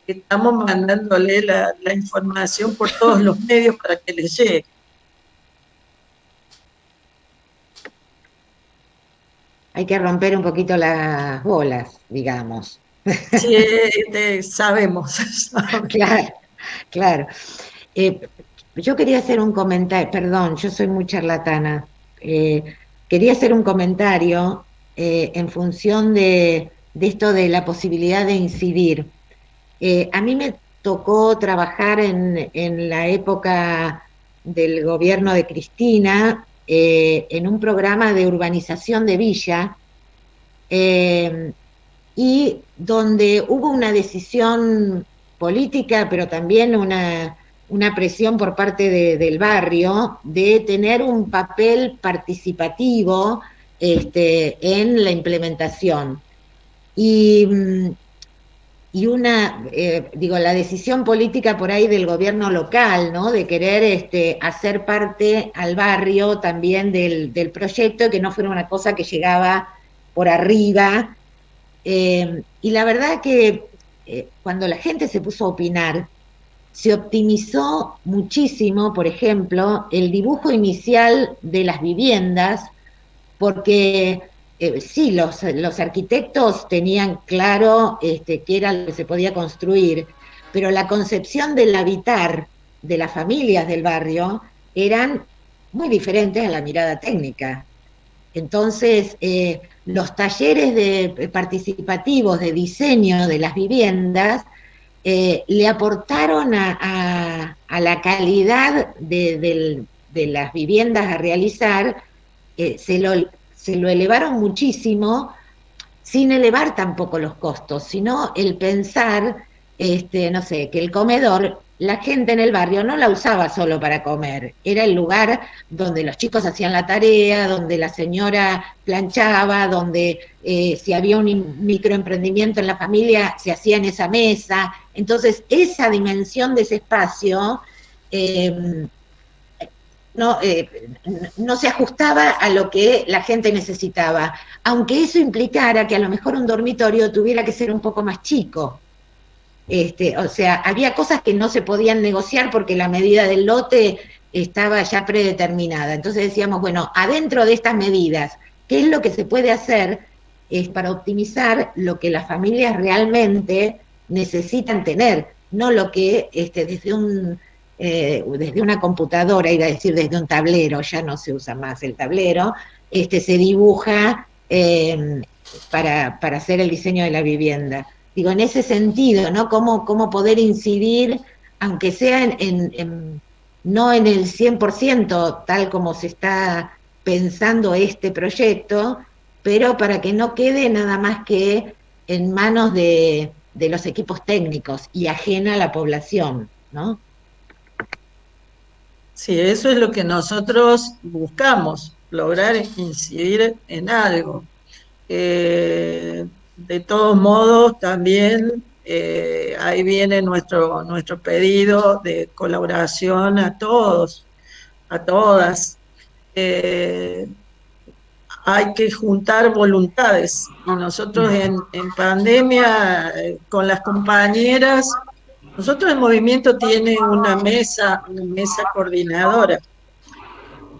estamos mandándole la información por todos los medios para que les llegue. Hay que romper un poquito las bolas, digamos. Sí, sabemos. Claro, claro. Eh, yo quería hacer un comentario, perdón, yo soy muy charlatana. Eh, Quería hacer un comentario en función de esto de la posibilidad de incidir. A mí me tocó trabajar en la época del gobierno de Cristina en un programa de urbanización de villa, eh, y donde hubo una decisión política, pero también una presión por parte del barrio de tener un papel participativo en la implementación. Y, digo, la decisión política por ahí del gobierno local, ¿no? De querer hacer parte al barrio también del proyecto, que no fuera una cosa que llegaba por arriba. Y la verdad que cuando la gente se puso a opinar, se optimizó muchísimo, por ejemplo, el dibujo inicial de las viviendas, porque sí, los arquitectos tenían claro qué era lo que se podía construir, pero la concepción del habitar de las familias del barrio eran muy diferentes a la mirada técnica. Entonces, los talleres participativos de diseño de las viviendas le aportaron a la calidad de las viviendas a realizar, se lo elevaron muchísimo, sin elevar tampoco los costos, sino el pensar, no sé, que el comedor, la gente en el barrio no la usaba solo para comer, era el lugar donde los chicos hacían la tarea, donde la señora planchaba, donde si había un microemprendimiento en la familia se hacía en esa mesa. Entonces, esa dimensión de ese espacio no, no se ajustaba a lo que la gente necesitaba, aunque eso implicara que a lo mejor un dormitorio tuviera que ser un poco más chico. O sea, había cosas que no se podían negociar porque la medida del lote estaba ya predeterminada. Entonces decíamos, bueno, adentro de estas medidas, ¿qué es lo que se puede hacer para optimizar lo que las familias realmente necesitan tener? No lo que desde una computadora, iba a decir desde un tablero, ya no se usa más el tablero, se dibuja para hacer el diseño de la vivienda. Digo, en ese sentido, ¿no? Cómo poder incidir, aunque sea no en el 100%, tal como se está pensando este proyecto, pero para que no quede nada más que en manos de los equipos técnicos y ajena a la población, ¿no? Sí, eso es lo que nosotros buscamos, lograr incidir en algo. De todos modos, también ahí viene nuestro pedido de colaboración a todos, a todas. Eh, Hay que juntar voluntades. Y nosotros en pandemia, con las compañeras, nosotros el movimiento tiene una mesa coordinadora.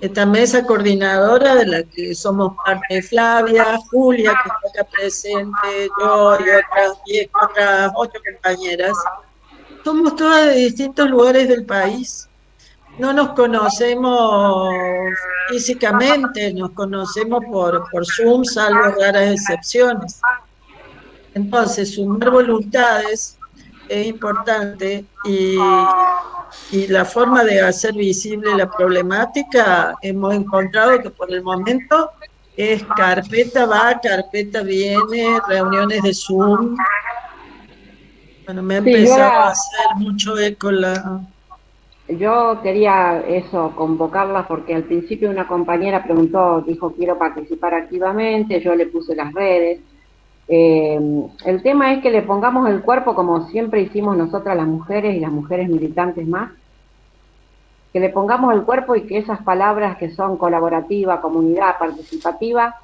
Esta mesa coordinadora de la que somos parte Flavia, Julia, que está acá presente, yo y otras 8 compañeras. Somos todas de distintos lugares del país. No nos conocemos físicamente, nos conocemos por Zoom, salvo raras excepciones. Entonces, sumar voluntades es importante y la forma de hacer visible la problemática, hemos encontrado que por el momento es carpeta va, carpeta viene, reuniones de Zoom. Bueno, me ha Sí, empezado a hacer mucho eco la... yo quería eso, convocarla, porque al principio una compañera preguntó, dijo, quiero participar activamente, yo le puse las redes. El tema es que le pongamos el cuerpo como siempre hicimos nosotras las mujeres y las mujeres militantes más, que le pongamos el cuerpo y que esas palabras que son colaborativa, comunidad, participativa,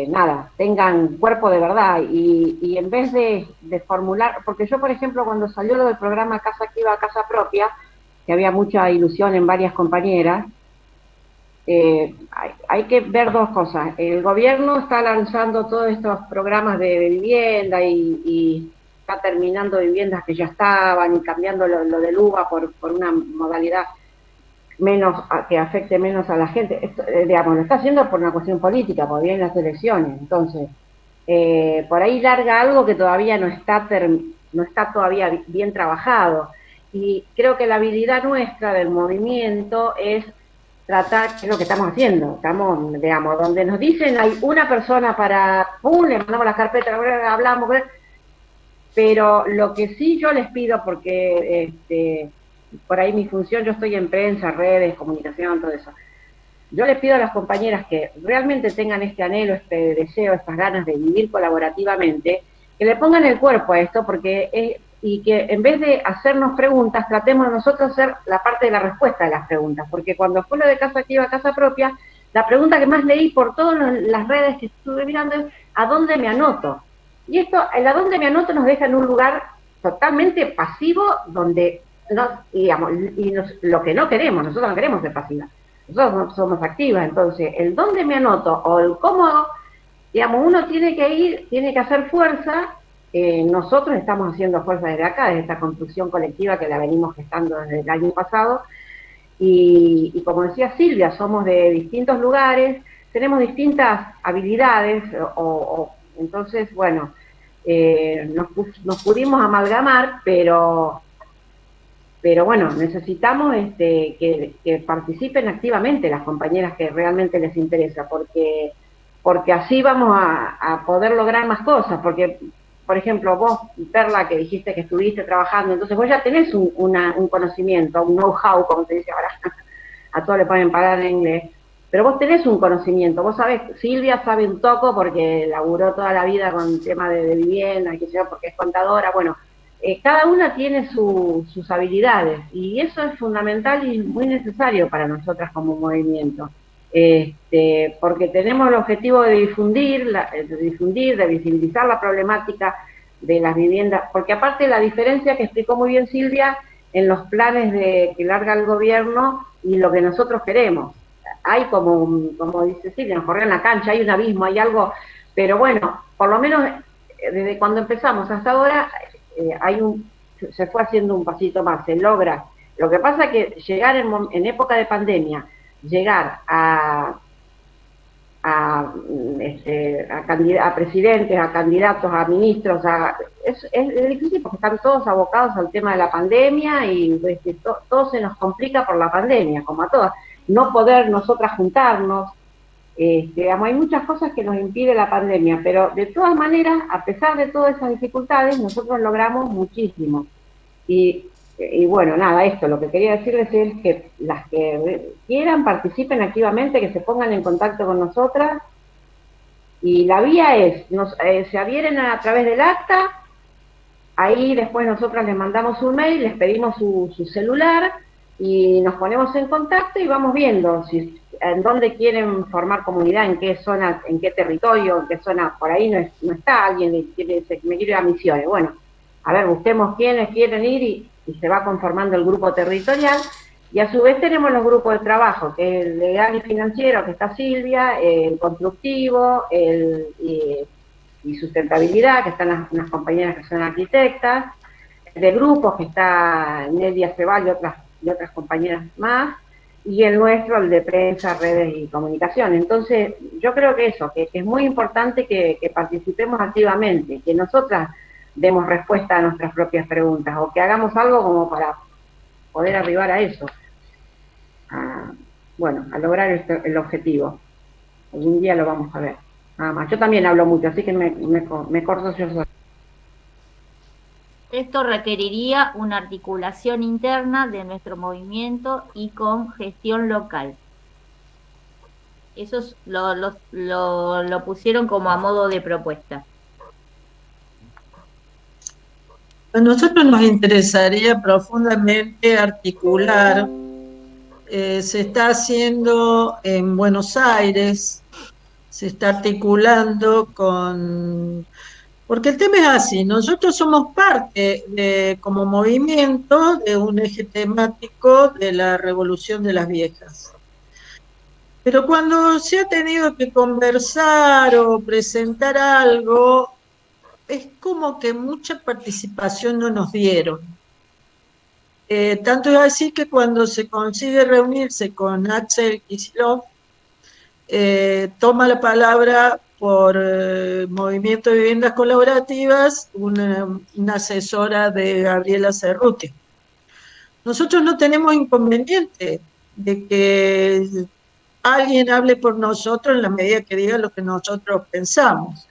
nada, tengan cuerpo de verdad y en vez de formular, porque yo por ejemplo cuando salió lo del programa Casa Activa, Casa Propia, que había mucha ilusión en varias compañeras, hay que ver dos cosas. El gobierno está lanzando todos estos programas de vivienda y está terminando viviendas que ya estaban y cambiando lo del UVA por una modalidad menos que afecte menos a la gente. Esto, digamos, lo está haciendo por una cuestión política, porque vienen las elecciones. Entonces, por ahí larga algo que todavía no está todavía bien trabajado. Y creo que la habilidad nuestra del movimiento es tratar, que es lo que estamos haciendo, estamos, digamos, donde nos dicen hay una persona para, ¡pum!, le mandamos las carpetas, hablamos, pero lo que sí yo les pido, porque por ahí mi función, yo estoy en prensa, redes, comunicación, todo eso, yo les pido a las compañeras que realmente tengan este anhelo, este deseo, estas ganas de vivir colaborativamente, que le pongan el cuerpo a esto, porque y que en vez de hacernos preguntas, tratemos nosotros ser la parte de la respuesta de las preguntas, porque cuando fue lo de Casa Activa, Casa Propia, la pregunta que más leí por todas las redes que estuve mirando es ¿a dónde me anoto? Y esto, el a dónde me anoto nos deja en un lugar totalmente pasivo, donde, digamos, lo que no queremos, nosotros no queremos ser pasivas, nosotros somos activas, entonces el dónde me anoto o el cómo, digamos, uno tiene que ir, tiene que hacer fuerza. Nosotros estamos haciendo fuerza desde acá, desde esta construcción colectiva que la venimos gestando desde el año pasado, y como decía Silvia, somos de distintos lugares, tenemos distintas habilidades, entonces, bueno, nos pudimos amalgamar, pero pero bueno, necesitamos que participen activamente las compañeras que realmente les interesa, porque así vamos a poder lograr más cosas, porque, por ejemplo, vos, Perla, que dijiste que estuviste trabajando, entonces vos ya tenés un conocimiento, un know-how, como se dice ahora, a todos le ponen palabras en inglés, pero vos tenés un conocimiento, vos sabés, Silvia sabe un toco porque laburó toda la vida con el tema de vivienda, qué sé yo, porque es contadora, bueno, cada una tiene sus habilidades y eso es fundamental y muy necesario para nosotras como movimiento, porque tenemos el objetivo de difundir, de visibilizar la problemática de las viviendas, porque aparte la diferencia que explicó muy bien Silvia en los planes que larga el gobierno y lo que nosotros queremos. Hay como dice Silvia, nos corre en la cancha, hay un abismo, hay algo, pero bueno, por lo menos desde cuando empezamos hasta ahora se fue haciendo un pasito más, se logra. Lo que pasa es que llegar en época de pandemia, llegar a presidentes, a candidatos, a ministros, es difícil porque están todos abocados al tema de la pandemia y todo se nos complica por la pandemia, como a todas. No poder nosotras juntarnos, hay muchas cosas que nos impide la pandemia, pero de todas maneras, a pesar de todas esas dificultades, nosotros logramos muchísimo. Y bueno, nada, lo que quería decirles es que las que quieran participen activamente, que se pongan en contacto con nosotras, y la vía es, se adhieren a través del acta, ahí después nosotras les mandamos un mail, les pedimos su celular, y nos ponemos en contacto y vamos viendo en dónde quieren formar comunidad, en qué zona, en qué territorio, en qué zona, por ahí no está alguien que me quiere ir a Misiones. Bueno, a ver, busquemos quiénes quieren ir y se va conformando el grupo territorial, y a su vez tenemos los grupos de trabajo, que es el legal y financiero, que está Silvia, el constructivo, y sustentabilidad, que están unas compañeras que son arquitectas, de grupos, que está Nelia Cebal y otras compañeras más, y el nuestro, el de prensa, redes y comunicación. Entonces, yo creo que que es muy importante que participemos activamente, que nosotras demos respuesta a nuestras propias preguntas, o que hagamos algo como para poder arribar a eso, a lograr el objetivo. Algún día lo vamos a ver. Nada más. Yo también hablo mucho, así que me corto yo sola. Esto requeriría una articulación interna de nuestro movimiento y con gestión local. Eso lo pusieron como a modo de propuesta. A nosotros nos interesaría profundamente articular, se está haciendo en Buenos Aires, se está articulando porque el tema es así, nosotros somos parte como movimiento de un eje temático de la Revolución de las Viejas. Pero cuando se ha tenido que conversar o presentar algo, es como que mucha participación no nos dieron. Tanto es así que cuando se consigue reunirse con Axel Kicillof, toma la palabra por Movimiento de Viviendas Colaborativas una asesora de Gabriela Cerruti. Nosotros no tenemos inconveniente de que alguien hable por nosotros en la medida que diga lo que nosotros pensamos.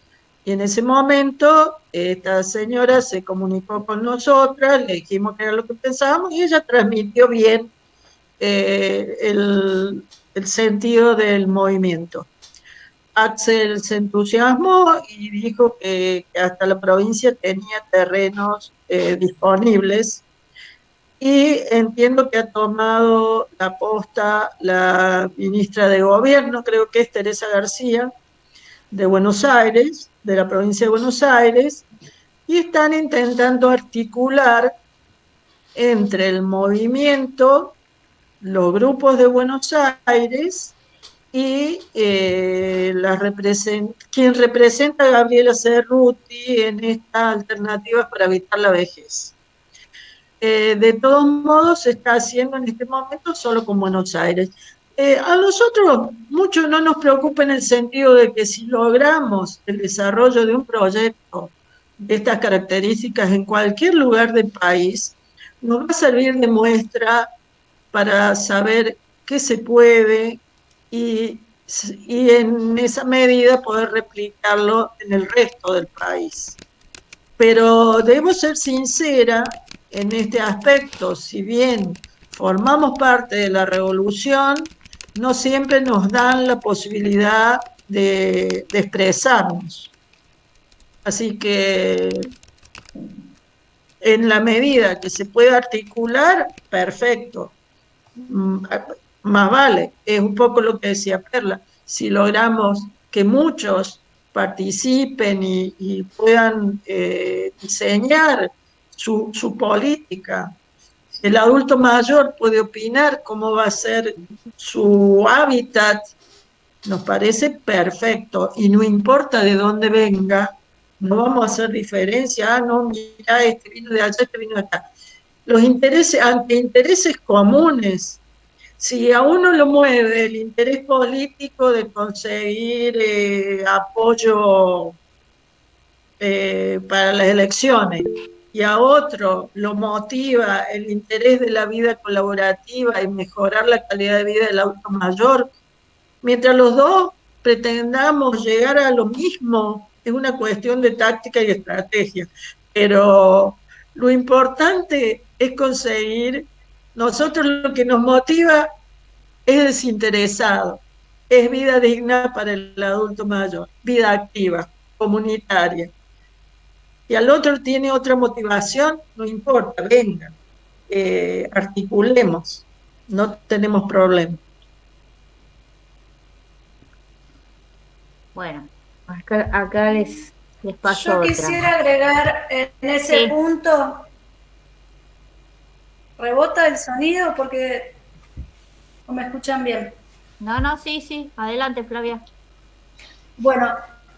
Y en ese momento, esta señora se comunicó con nosotras, le dijimos que era lo que pensábamos, y ella transmitió bien el sentido del movimiento. Axel se entusiasmó y dijo que hasta la provincia tenía terrenos disponibles, y entiendo que ha tomado la posta la ministra de Gobierno, creo que es Teresa García, de Buenos Aires, de la provincia de Buenos Aires, y están intentando articular entre el movimiento, los grupos de Buenos Aires y quien representa a Gabriela Cerruti en estas alternativas para evitar la vejez. De todos modos, se está haciendo en este momento solo con Buenos Aires. A nosotros mucho no nos preocupa en el sentido de que si logramos el desarrollo de un proyecto de estas características en cualquier lugar del país, nos va a servir de muestra para saber qué se puede y, y en esa medida poder replicarlo en el resto del país. Pero debo ser sincera en este aspecto, si bien formamos parte de la revolución, no siempre nos dan la posibilidad de expresarnos. Así que en la medida que se pueda articular, perfecto. Más vale, es un poco lo que decía Perla, si logramos que muchos participen y puedan diseñar su política. El adulto mayor puede opinar cómo va a ser su hábitat, nos parece perfecto y no importa de dónde venga, no vamos a hacer diferencia, no, mira, este vino de allá, este vino de acá. Los intereses, ante intereses comunes, si a uno lo mueve el interés político de conseguir apoyo para las elecciones y a otro lo motiva el interés de la vida colaborativa y mejorar la calidad de vida del adulto mayor, mientras los dos pretendamos llegar a lo mismo, es una cuestión de táctica y estrategia, pero lo importante es conseguir, nosotros lo que nos motiva es desinteresado, es vida digna para el adulto mayor, vida activa, comunitaria. Y al otro tiene otra motivación, no importa, venga, articulemos, no tenemos problema. Bueno, acá les paso Yo otra. quisiera agregar en ese punto, rebota el sonido porque no me escuchan bien. No, sí, adelante, Flavia. Bueno,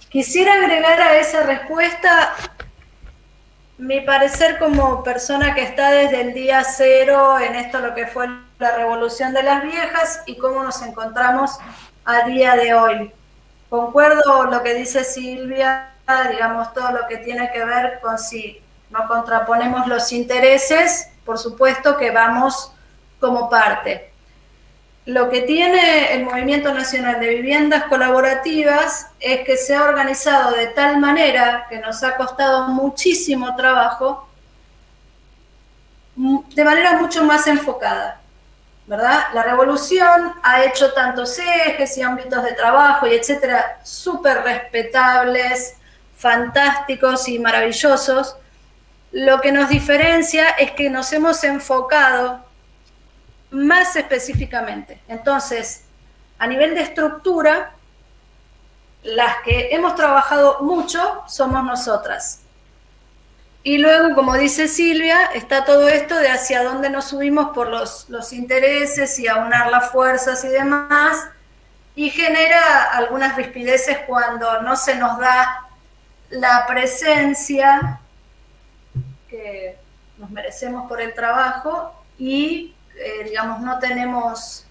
quisiera agregar a esa respuesta mi parecer como persona que está desde el día cero en esto lo que fue la revolución de las viejas y cómo nos encontramos a día de hoy. Concuerdo lo que dice Silvia, digamos, todo lo que tiene que ver con si no contraponemos los intereses, por supuesto que vamos como parte. Lo que tiene el Movimiento Nacional de Viviendas Colaborativas es que se ha organizado de tal manera que nos ha costado muchísimo trabajo, de manera mucho más enfocada, ¿verdad? La revolución ha hecho tantos ejes y ámbitos de trabajo y etcétera, súper respetables, fantásticos y maravillosos. Lo que nos diferencia es que nos hemos enfocado más específicamente. Entonces, a nivel de estructura, las que hemos trabajado mucho somos nosotras. Y luego, como dice Silvia, está todo esto de hacia dónde nos subimos por los intereses y aunar las fuerzas y demás, y genera algunas rispideces cuando no se nos da la presencia que nos merecemos por el trabajo y digamos, no tenemos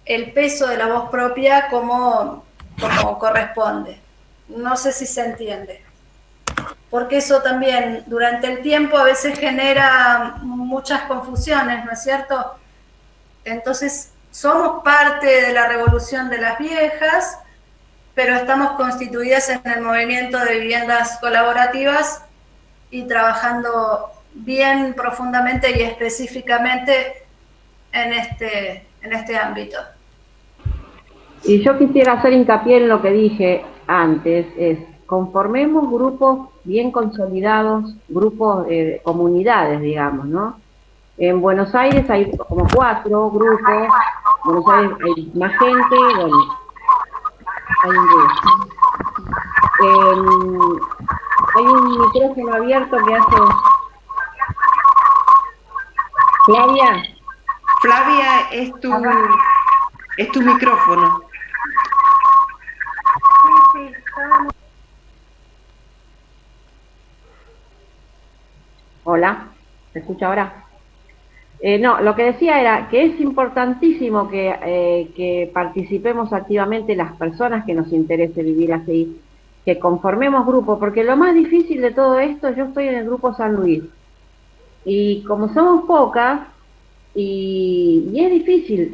el peso de la voz propia como corresponde. No sé si se entiende. Porque eso también durante el tiempo a veces genera muchas confusiones, ¿no es cierto? Entonces, somos parte de la revolución de las viejas, pero estamos constituidas en el movimiento de viviendas colaborativas y trabajando bien profundamente y específicamente en este ámbito. Y yo quisiera hacer hincapié en lo que dije antes, es conformemos grupos bien consolidados, grupos, comunidades, digamos, ¿no? En Buenos Aires hay como 4 grupos, en Buenos Aires hay más gente, bueno, hay un grupo. Hay un micrófono abierto que hace... Flavia. Flavia, es tu micrófono. Sí, Hola, ¿se escucha ahora? No, lo que decía era que es importantísimo que participemos activamente las personas que nos interese vivir así, que conformemos grupos, porque lo más difícil de todo esto, yo estoy en el grupo San Luis, Y como somos pocas, y es difícil,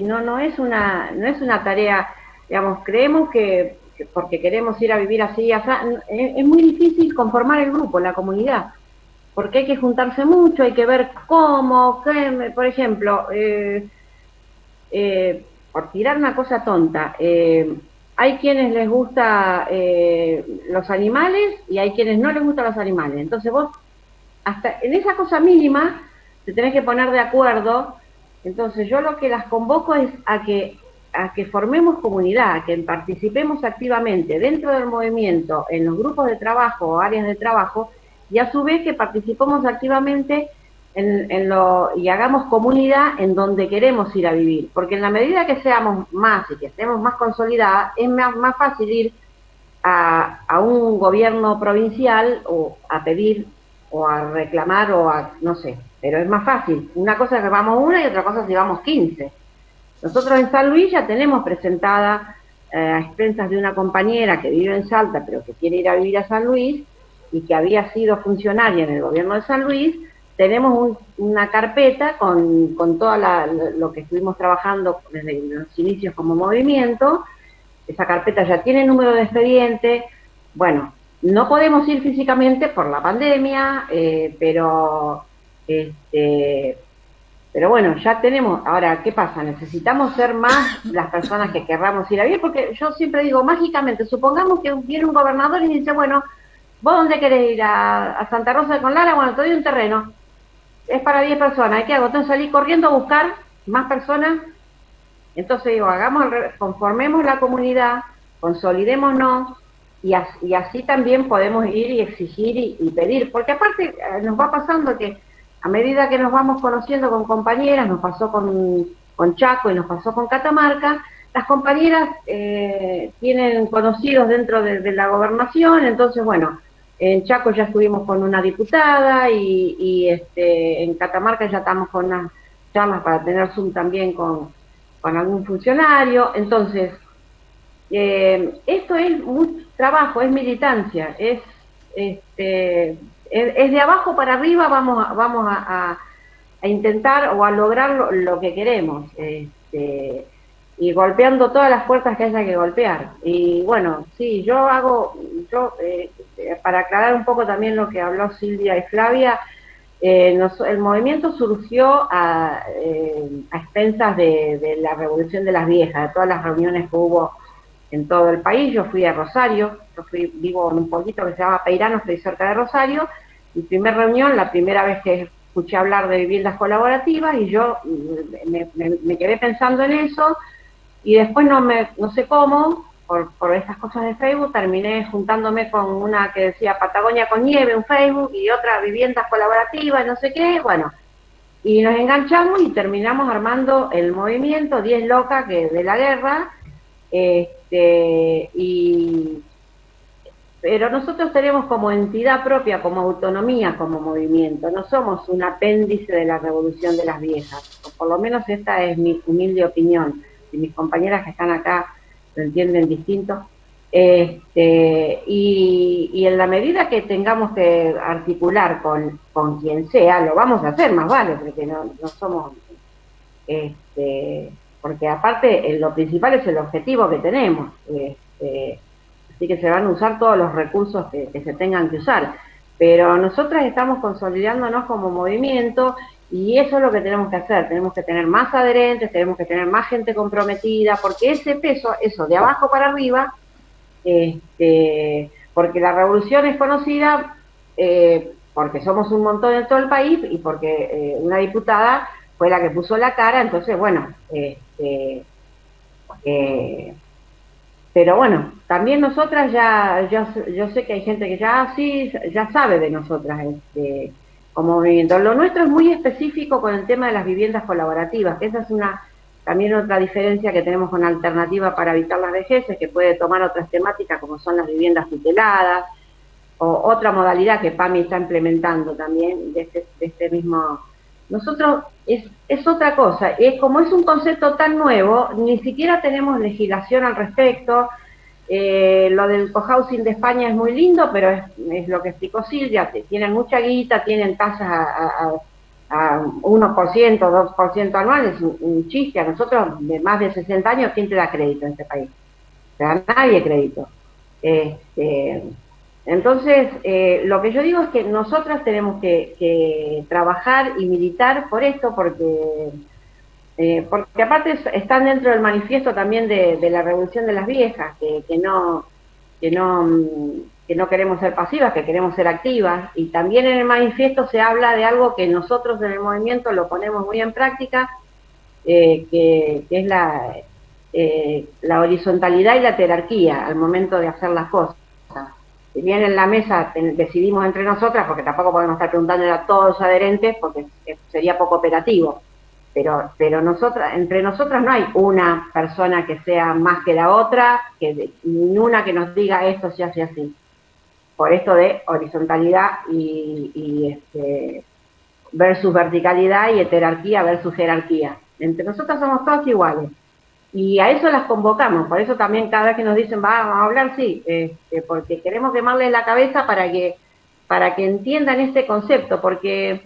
no es una tarea, digamos, creemos que porque queremos ir a vivir así, es muy difícil conformar el grupo, la comunidad, porque hay que juntarse mucho, hay que ver cómo, por ejemplo, por tirar una cosa tonta, hay quienes les gusta los animales y hay quienes no les gustan los animales. Entonces vos, hasta en esa cosa mínima, te tenés que poner de acuerdo. Entonces yo lo que las convoco es a que formemos comunidad, a que participemos activamente dentro del movimiento, en los grupos de trabajo o áreas de trabajo, y a su vez que participemos activamente y hagamos comunidad en donde queremos ir a vivir, porque en la medida que seamos más y que estemos más consolidadas, es más fácil ir a un gobierno provincial o a pedir o a reclamar o a, no sé, pero es más fácil. Una cosa es que vamos una y otra cosa es si vamos 15. Nosotros en San Luis ya tenemos presentada a expensas de una compañera que vive en Salta pero que quiere ir a vivir a San Luis y que había sido funcionaria en el gobierno de San Luis. Tenemos una carpeta con todo lo que estuvimos trabajando desde los inicios como movimiento. Esa carpeta ya tiene número de expediente. Bueno, no podemos ir físicamente por la pandemia, pero bueno, ya tenemos. Ahora, ¿qué pasa? Necesitamos ser más las personas que querramos ir a vivir, porque yo siempre digo, mágicamente, supongamos que viene un gobernador y dice, bueno, ¿vos dónde querés ir? ¿A Santa Rosa de Conlara? Bueno, te doy un terreno. Es para 10 personas. ¿Qué hago? Entonces salí corriendo a buscar más personas. Entonces digo, conformemos la comunidad, consolidémonos, y así también podemos ir y exigir y pedir, porque aparte nos va pasando que a medida que nos vamos conociendo con compañeras, nos pasó con Chaco y nos pasó con Catamarca, las compañeras tienen conocidos dentro de la gobernación. Entonces bueno, en Chaco ya estuvimos con una diputada y en Catamarca ya estamos con unas charlas para tener Zoom también con algún funcionario. Entonces, esto es mucho trabajo, es militancia, es de abajo para arriba. Vamos a intentar o a lograr lo que queremos, y golpeando todas las puertas que haya que golpear. Y bueno, sí, para aclarar un poco también lo que habló Silvia y Flavia, el movimiento surgió a expensas de la Revolución de las Viejas, de todas las reuniones que hubo en todo el país. Yo fui a Rosario, vivo en un pueblito que se llama Peirano, estoy cerca de Rosario. Mi primera reunión, la primera vez que escuché hablar de viviendas colaborativas, y yo me quedé pensando en eso, y después no sé cómo, por estas cosas de Facebook, terminé juntándome con una que decía Patagonia con Nieve, un Facebook, y otra viviendas colaborativas, no sé qué. Bueno, y nos enganchamos y terminamos armando el movimiento 10 locas de la guerra. Pero nosotros tenemos como entidad propia, como autonomía, como movimiento. No somos un apéndice de la Revolución de las Viejas, o por lo menos esta es mi humilde opinión. Y mis compañeras que están acá lo entienden distinto. Y en la medida que tengamos que articular con quien sea, lo vamos a hacer, más vale, porque no somos... porque aparte lo principal es el objetivo que tenemos. Así que se van a usar todos los recursos que se tengan que usar. Pero nosotras estamos consolidándonos como movimiento, y eso es lo que tenemos que hacer. Tenemos que tener más adherentes, tenemos que tener más gente comprometida, porque ese peso, eso de abajo para arriba, porque la revolución es conocida porque somos un montón en todo el país y porque una diputada fue la que puso la cara. Entonces bueno, pero bueno, también nosotras yo sé que hay gente que ya sabe de nosotras como movimiento. Lo nuestro es muy específico con el tema de las viviendas colaborativas, que esa es también otra diferencia que tenemos con Alternativa para Evitar las Vejeces, que puede tomar otras temáticas como son las viviendas tuteladas, o otra modalidad que PAMI está implementando también de este mismo. Nosotros es otra cosa, como es un concepto tan nuevo, ni siquiera tenemos legislación al respecto. Lo del cohousing de España es muy lindo, pero es lo que explicó Silvia, tienen mucha guita, tienen tasas a 1%, 2% anual, es un chiste. A nosotros, de más de 60 años, ¿quién te da crédito en este país? O sea, nadie crédito. Entonces, lo que yo digo es que nosotras tenemos que trabajar y militar por esto, porque aparte están dentro del manifiesto también de la Revolución de las Viejas, que no queremos ser pasivas, que queremos ser activas, y también en el manifiesto se habla de algo que nosotros en el movimiento lo ponemos muy en práctica, que es la horizontalidad y la jerarquía al momento de hacer las cosas. Si bien en la mesa decidimos entre nosotras, porque tampoco podemos estar preguntándole a todos los adherentes, porque sería poco operativo, pero entre nosotras no hay una persona que sea más que la otra, ni una que nos diga esto se hace así. Por esto de horizontalidad y versus verticalidad y heterarquía versus jerarquía. Entre nosotras somos todas iguales. Y a eso las convocamos, por eso también cada vez que nos dicen vamos a hablar, sí, porque queremos quemarles la cabeza para que entiendan este concepto, porque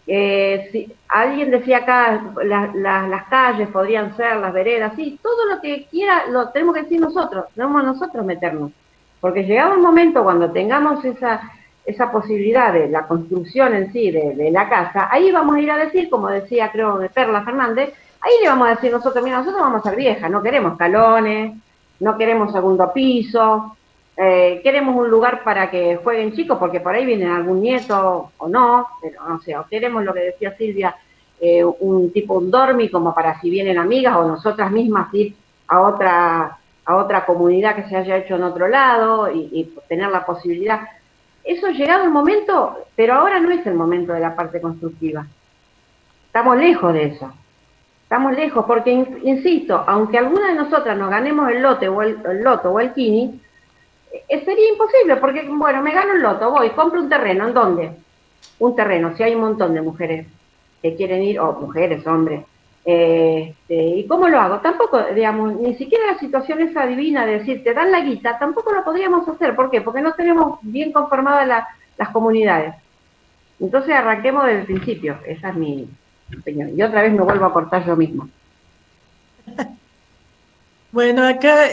si alguien decía acá, las calles podrían ser, las veredas, sí, todo lo que quiera lo tenemos que decir nosotros, tenemos nosotros meternos, porque llegado el momento cuando tengamos esa posibilidad de la construcción en sí de la casa, ahí vamos a ir a decir, como decía creo de Perla Fernández, ahí le vamos a decir nosotros, mira, nosotros vamos a ser viejas, no queremos escalones, no queremos segundo piso, queremos un lugar para que jueguen chicos, porque por ahí viene algún nieto o no, pero no sé, o queremos lo que decía Silvia, un dormi como para si vienen amigas o nosotras mismas ir a otra comunidad que se haya hecho en otro lado y tener la posibilidad. Eso llegado el momento, pero ahora no es el momento de la parte constructiva. Estamos lejos de eso. Estamos lejos, porque, insisto, aunque alguna de nosotras nos ganemos el lote o el loto o el kini, sería imposible, porque, bueno, me gano el loto, voy, compro un terreno, ¿en dónde? Un terreno, si hay un montón de mujeres que quieren ir, o mujeres, hombres, ¿y cómo lo hago? Tampoco, digamos, ni siquiera la situación esa divina de decir, te dan la guita, tampoco lo podríamos hacer, ¿por qué? Porque no tenemos bien conformadas las comunidades. Entonces arranquemos desde el principio, esa es mi opinión. Y otra vez me vuelvo a cortar yo mismo. Bueno, acá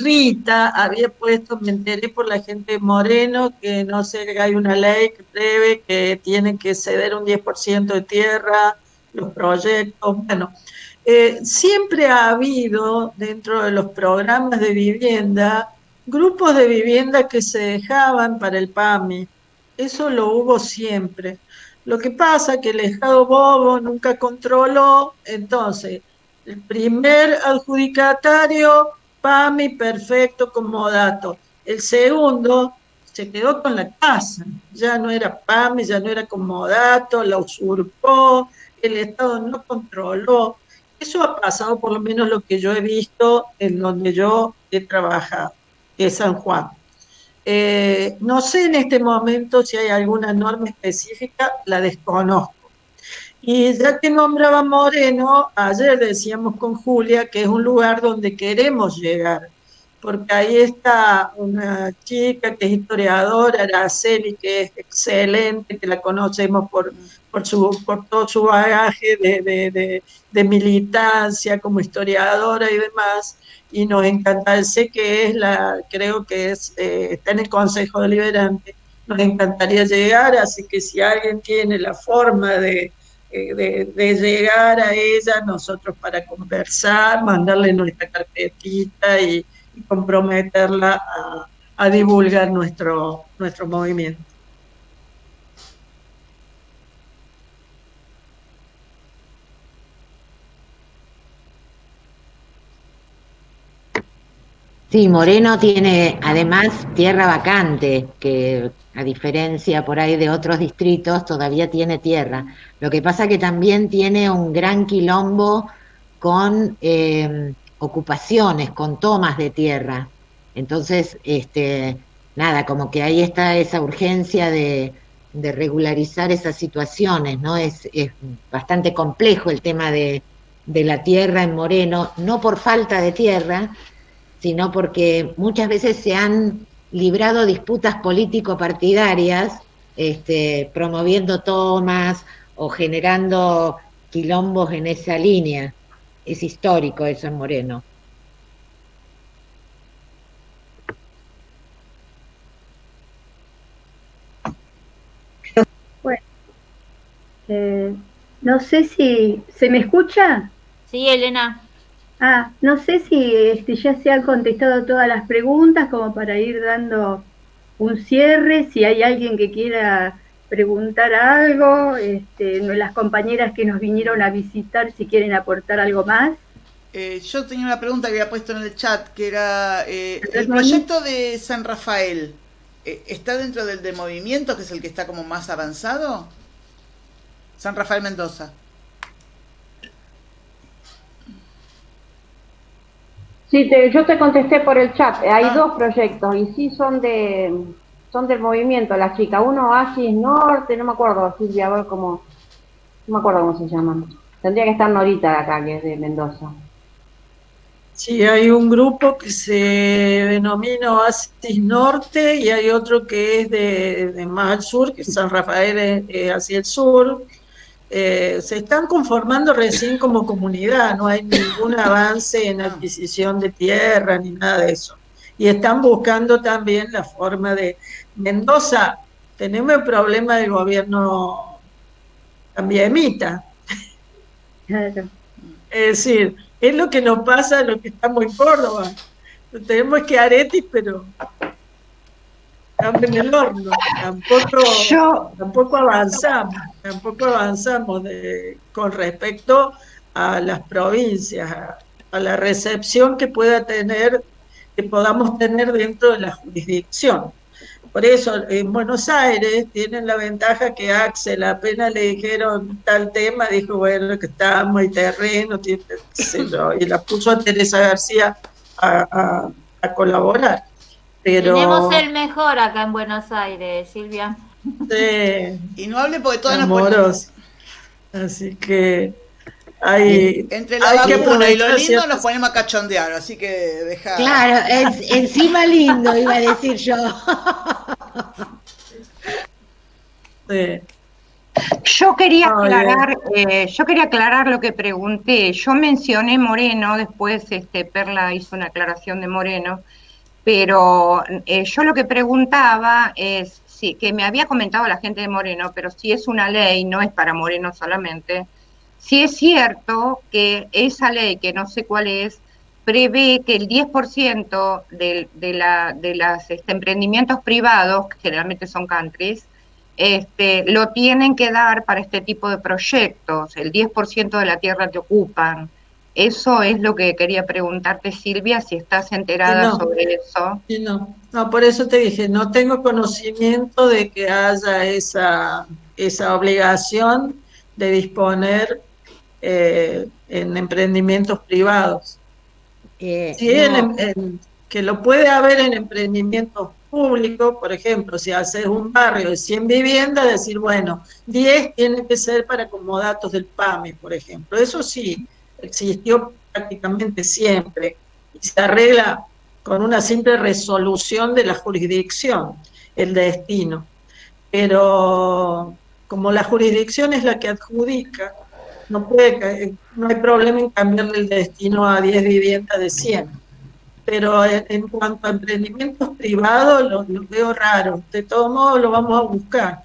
Rita había puesto, me enteré por la gente de Moreno, que no sé, que hay una ley que prevé que tienen que ceder un 10% de tierra, los proyectos. Bueno, siempre ha habido dentro de los programas de vivienda grupos de vivienda que se dejaban para el PAMI. Eso lo hubo siempre. Lo que pasa que el Estado bobo nunca controló, entonces el primer adjudicatario, PAMI, perfecto, comodato. El segundo se quedó con la casa, ya no era PAMI, ya no era comodato, la usurpó, el Estado no controló. Eso ha pasado, por lo menos lo que yo he visto en donde yo he trabajado, que es San Juan. No sé en este momento si hay alguna norma específica, la desconozco. Y ya que nombraba Moreno, ayer decíamos con Julia que es un lugar donde queremos llegar, porque ahí está una chica que es historiadora, Araceli, que es excelente, que la conocemos por todo su bagaje de militancia como historiadora y demás, y nos encanta, sé que es creo que está en el Consejo Deliberante, nos encantaría llegar, así que si alguien tiene la forma de llegar a ella, nosotros para conversar, mandarle nuestra carpetita y comprometerla a divulgar nuestro movimiento. Sí, Moreno tiene además tierra vacante, que a diferencia por ahí de otros distritos todavía tiene tierra. Lo que pasa que también tiene un gran quilombo con ocupaciones, con tomas de tierra. Entonces, nada, como que ahí está esa urgencia de regularizar esas situaciones, ¿no? Es bastante complejo el tema de la tierra en Moreno, no por falta de tierra, sino porque muchas veces se han librado disputas político-partidarias, promoviendo tomas o generando quilombos en esa línea. Es histórico eso en Moreno. Bueno, no sé si se me escucha. Sí, Elena. No sé si ya se han contestado todas las preguntas como para ir dando un cierre, si hay alguien que quiera preguntar algo, las compañeras que nos vinieron a visitar si quieren aportar algo más. Yo tenía una pregunta que había puesto en el chat, que era, el Moni. proyecto de San Rafael, ¿está dentro del de Movimiento, que es el que está como más avanzado? San Rafael Mendoza. Sí, yo te contesté por el chat. Hay dos proyectos y sí son del movimiento las chicas. Uno Oasis Norte, no me acuerdo, Silvia, a ver cómo, no me acuerdo cómo se llaman. Tendría que estar Norita de acá, que es de Mendoza. Sí, hay un grupo que se denomina Oasis Norte y hay otro que es de más al sur, que es San Rafael hacia el sur. Se están conformando recién como comunidad, no hay ningún avance en adquisición de tierra ni nada de eso. Y están buscando también la forma de... Mendoza, tenemos el problema del gobierno cambiemita. Claro. Es decir, es lo que nos pasa a los que estamos en Córdoba. Tenemos que aretis, pero estamos en el horno. Tampoco avanzamos con respecto a las provincias, a la recepción que que podamos tener dentro de la jurisdicción. Por eso en Buenos Aires tienen la ventaja que Axel apenas le dijeron tal tema, dijo, bueno, que estamos, hay terreno, y la puso a Teresa García a colaborar. Pero, tenemos el mejor acá en Buenos Aires, Silvia. Y no hable porque todas nos así que entre la vacuna y lo lindo nos ponemos a cachondear, así que deja. Claro, encima lindo, iba a decir yo. Yo quería aclarar lo que pregunté. Yo mencioné Moreno, después Perla hizo una aclaración de Moreno, pero yo lo que preguntaba es, sí, que me había comentado la gente de Moreno, pero si es una ley, no es para Moreno solamente, si es cierto que esa ley, que no sé cuál es, prevé que el 10% de los emprendimientos privados, que generalmente son countries, lo tienen que dar para este tipo de proyectos, el 10% de la tierra que ocupan. Eso es lo que quería preguntarte, Silvia, si estás enterada sobre eso. No, por eso te dije, no tengo conocimiento de que haya esa obligación de disponer en emprendimientos privados. Que lo puede haber en emprendimientos públicos, por ejemplo, si haces un barrio de 100 viviendas, decir, bueno, 10 tienen que ser para comodatos del PAMI, por ejemplo. Eso sí, existió prácticamente siempre y se arregla con una simple resolución de la jurisdicción, el destino. Pero como la jurisdicción es la que adjudica, no hay problema en cambiarle el destino a 10 viviendas de 100. Pero en cuanto a emprendimientos privados, lo veo raro. De todos modos, lo vamos a buscar.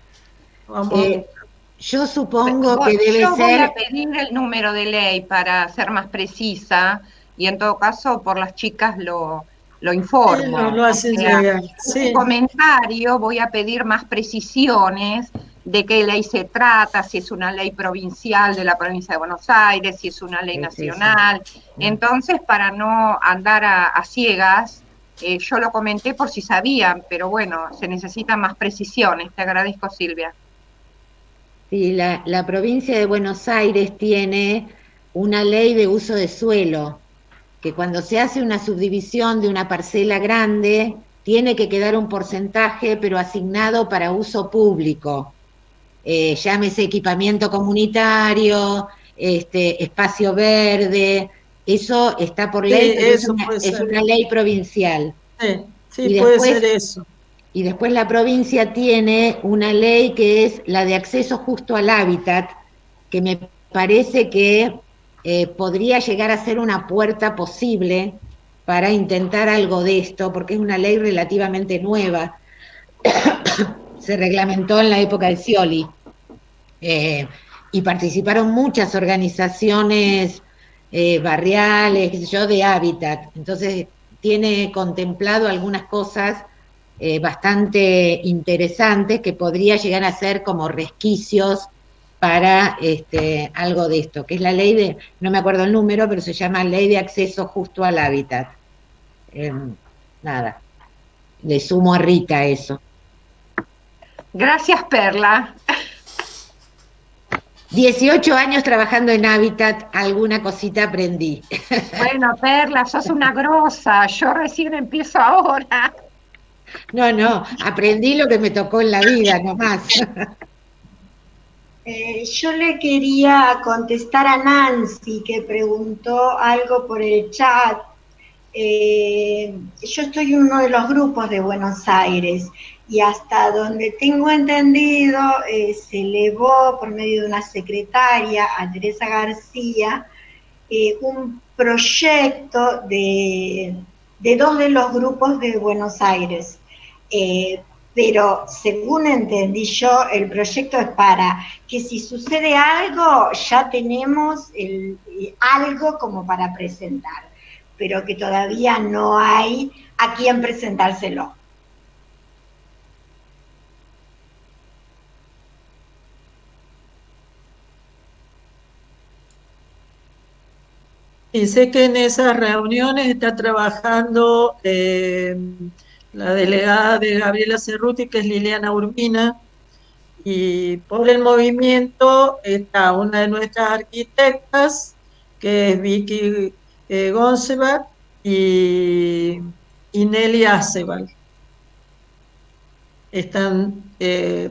Yo supongo que debe ser... Voy a pedir el número de ley para ser más precisa y en todo caso por las chicas lo informo. Lo hacen llegar. En un comentario voy a pedir más precisiones de qué ley se trata, si es una ley provincial de la provincia de Buenos Aires, si es una ley nacional. Entonces, para no andar a ciegas, yo lo comenté por si sabían, pero bueno, se necesitan más precisiones. Te agradezco, Silvia. Sí, la provincia de Buenos Aires tiene una ley de uso de suelo, que cuando se hace una subdivisión de una parcela grande, tiene que quedar un porcentaje, pero asignado para uso público. Llámese equipamiento comunitario, espacio verde, Eso está por Sí, ley, pero eso puede es ser. una ley provincial. Sí, sí, Y puede después, ser eso. y después la provincia tiene una ley que es la de acceso justo al hábitat, que me parece que podría llegar a ser una puerta posible para intentar algo de esto, porque es una ley relativamente nueva. Se reglamentó en la época de Scioli. Y participaron muchas organizaciones barriales, qué sé yo, de hábitat. Entonces, tiene contemplado algunas cosas bastante interesantes que podría llegar a ser como resquicios para algo de esto, que es la ley de, no me acuerdo el número, pero se llama Ley de Acceso Justo al Hábitat. Nada, le sumo a Rita eso. Gracias, Perla. 18 años trabajando en Hábitat, alguna cosita aprendí. Bueno, Perla, sos una grosa. Yo recién empiezo ahora. No, aprendí lo que me tocó en la vida, nomás. Yo le quería contestar a Nancy, que preguntó algo por el chat. Yo estoy en uno de los grupos de Buenos Aires y hasta donde tengo entendido se elevó por medio de una secretaria, a Teresa García, un proyecto de dos de los grupos de Buenos Aires. Pero según entendí yo, el proyecto es para que si sucede algo, ya tenemos algo como para presentar, pero que todavía no hay a quién presentárselo. Y sé que en esas reuniones está trabajando la delegada de Gabriela Cerruti, que es Liliana Urbina, y por el movimiento está una de nuestras arquitectas, que es Vicky Goncebar, y Nelly Acebal. Están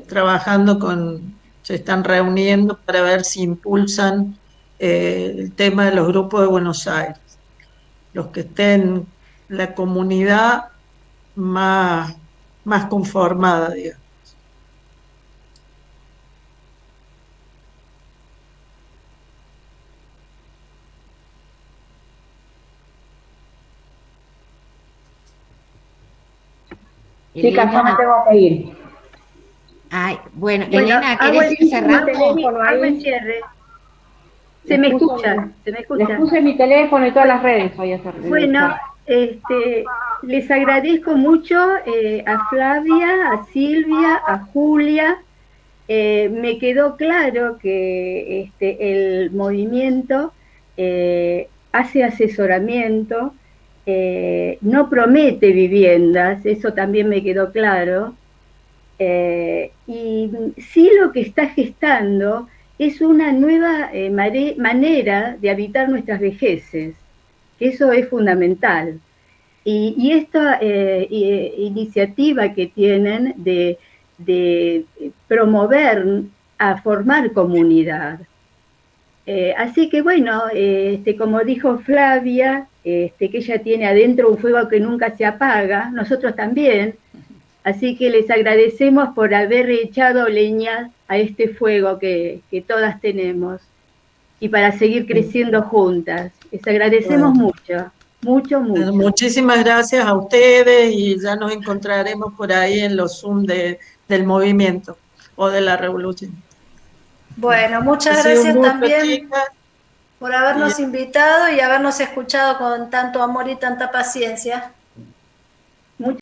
trabajando se están reuniendo para ver si impulsan el tema de los grupos de Buenos Aires, los que estén la comunidad más conformada, digamos. Chicas, ya me tengo que ir. Ay, bueno, Bueno, Elena, ¿querés ir cerrando? Hago el cierre. Se me escucha. Les puse mi teléfono y todas las redes hoy a hacer. Bueno, les agradezco mucho a Flavia, a Silvia, a Julia. Me quedó claro que el movimiento hace asesoramiento, no promete viviendas, eso también me quedó claro. Y sí, lo que está gestando es una nueva manera de habitar nuestras vejeces, que eso es fundamental. Y esta iniciativa que tienen de promover a formar comunidad. Así que bueno, como dijo Flavia, que ella tiene adentro un fuego que nunca se apaga, nosotros también. Así que les agradecemos por haber echado leña a este fuego que todas tenemos y para seguir creciendo juntas. Les agradecemos mucho. Mucho. Bueno, muchísimas gracias a ustedes y ya nos encontraremos por ahí en los Zoom del movimiento o de la revolución. Bueno, muchas gracias también por habernos invitado y habernos escuchado con tanto amor y tanta paciencia.